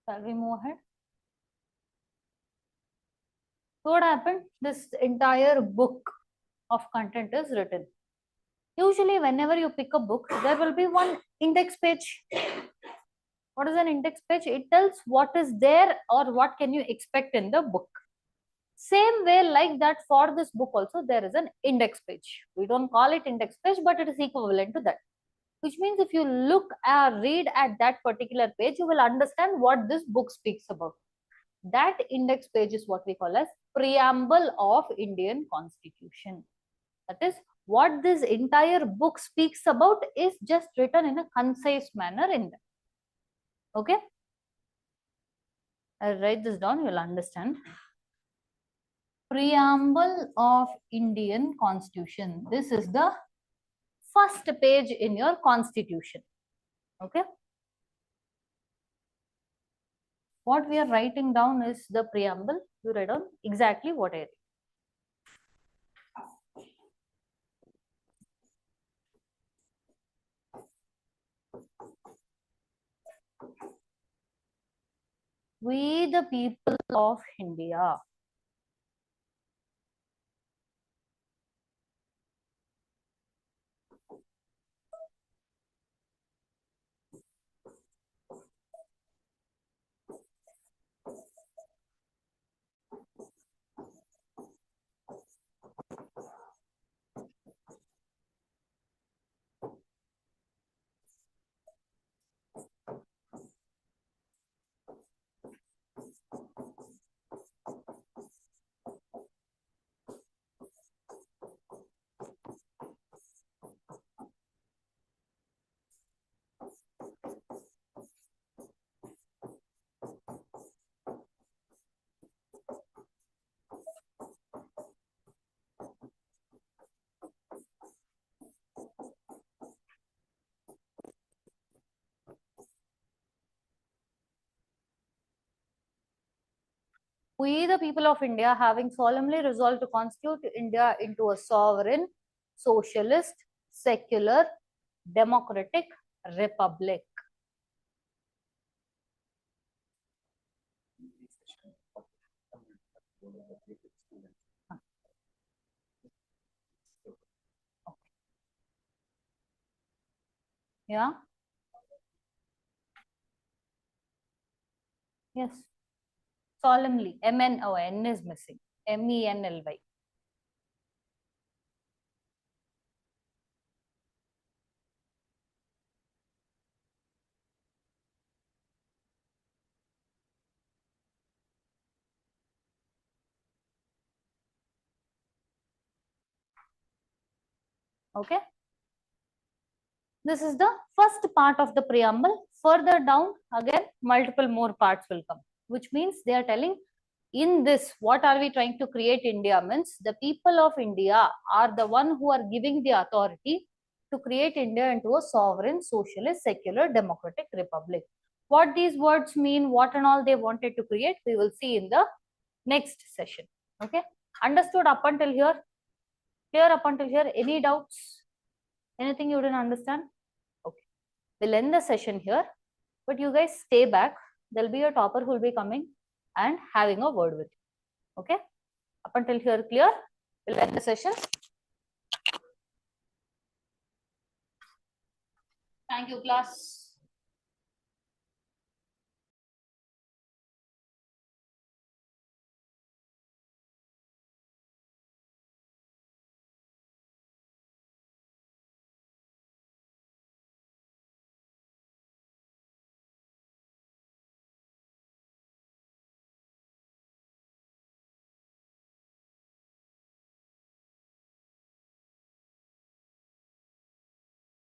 Speaker 1: Shall we move ahead? So what happened? This entire book of content is written. Usually, whenever you pick a book, there will be one index page. What is an index page? It tells what is there or what can you expect in the book. Same way like that for this book also, there is an index page. We don't call it index page, but it is equivalent to that. Which means if you look or read at that particular page, you will understand what this book speaks about. That index page is what we call as preamble of Indian Constitution. That is, what this entire book speaks about is just written in a concise manner in that. Okay? I'll write this down, you'll understand. Preamble of Indian Constitution. This is the first page in your constitution. Okay? What we are writing down is the preamble. You write down exactly what I read. We the people of India. We, the people of India, having solemnly resolved to constitute India into a sovereign, socialist, secular, democratic republic. Yeah. Yes. Solemnly. M-N, oh, N is missing. M-E-N-L-Y. Okay. This is the first part of the preamble. Further down, again, multiple more parts will come, which means they are telling in this, what are we trying to create India means the people of India are the one who are giving the authority to create India into a sovereign, socialist, secular, democratic republic. What these words mean, what and all they wanted to create, we will see in the next session. Okay. Understood up until here? Clear up until here? Any doubts? Anything you didn't understand? Okay. We'll end the session here, but you guys stay back. There'll be a topper who will be coming and having a word with you. Okay. Up until here, clear? We'll end the session. Thank you, class.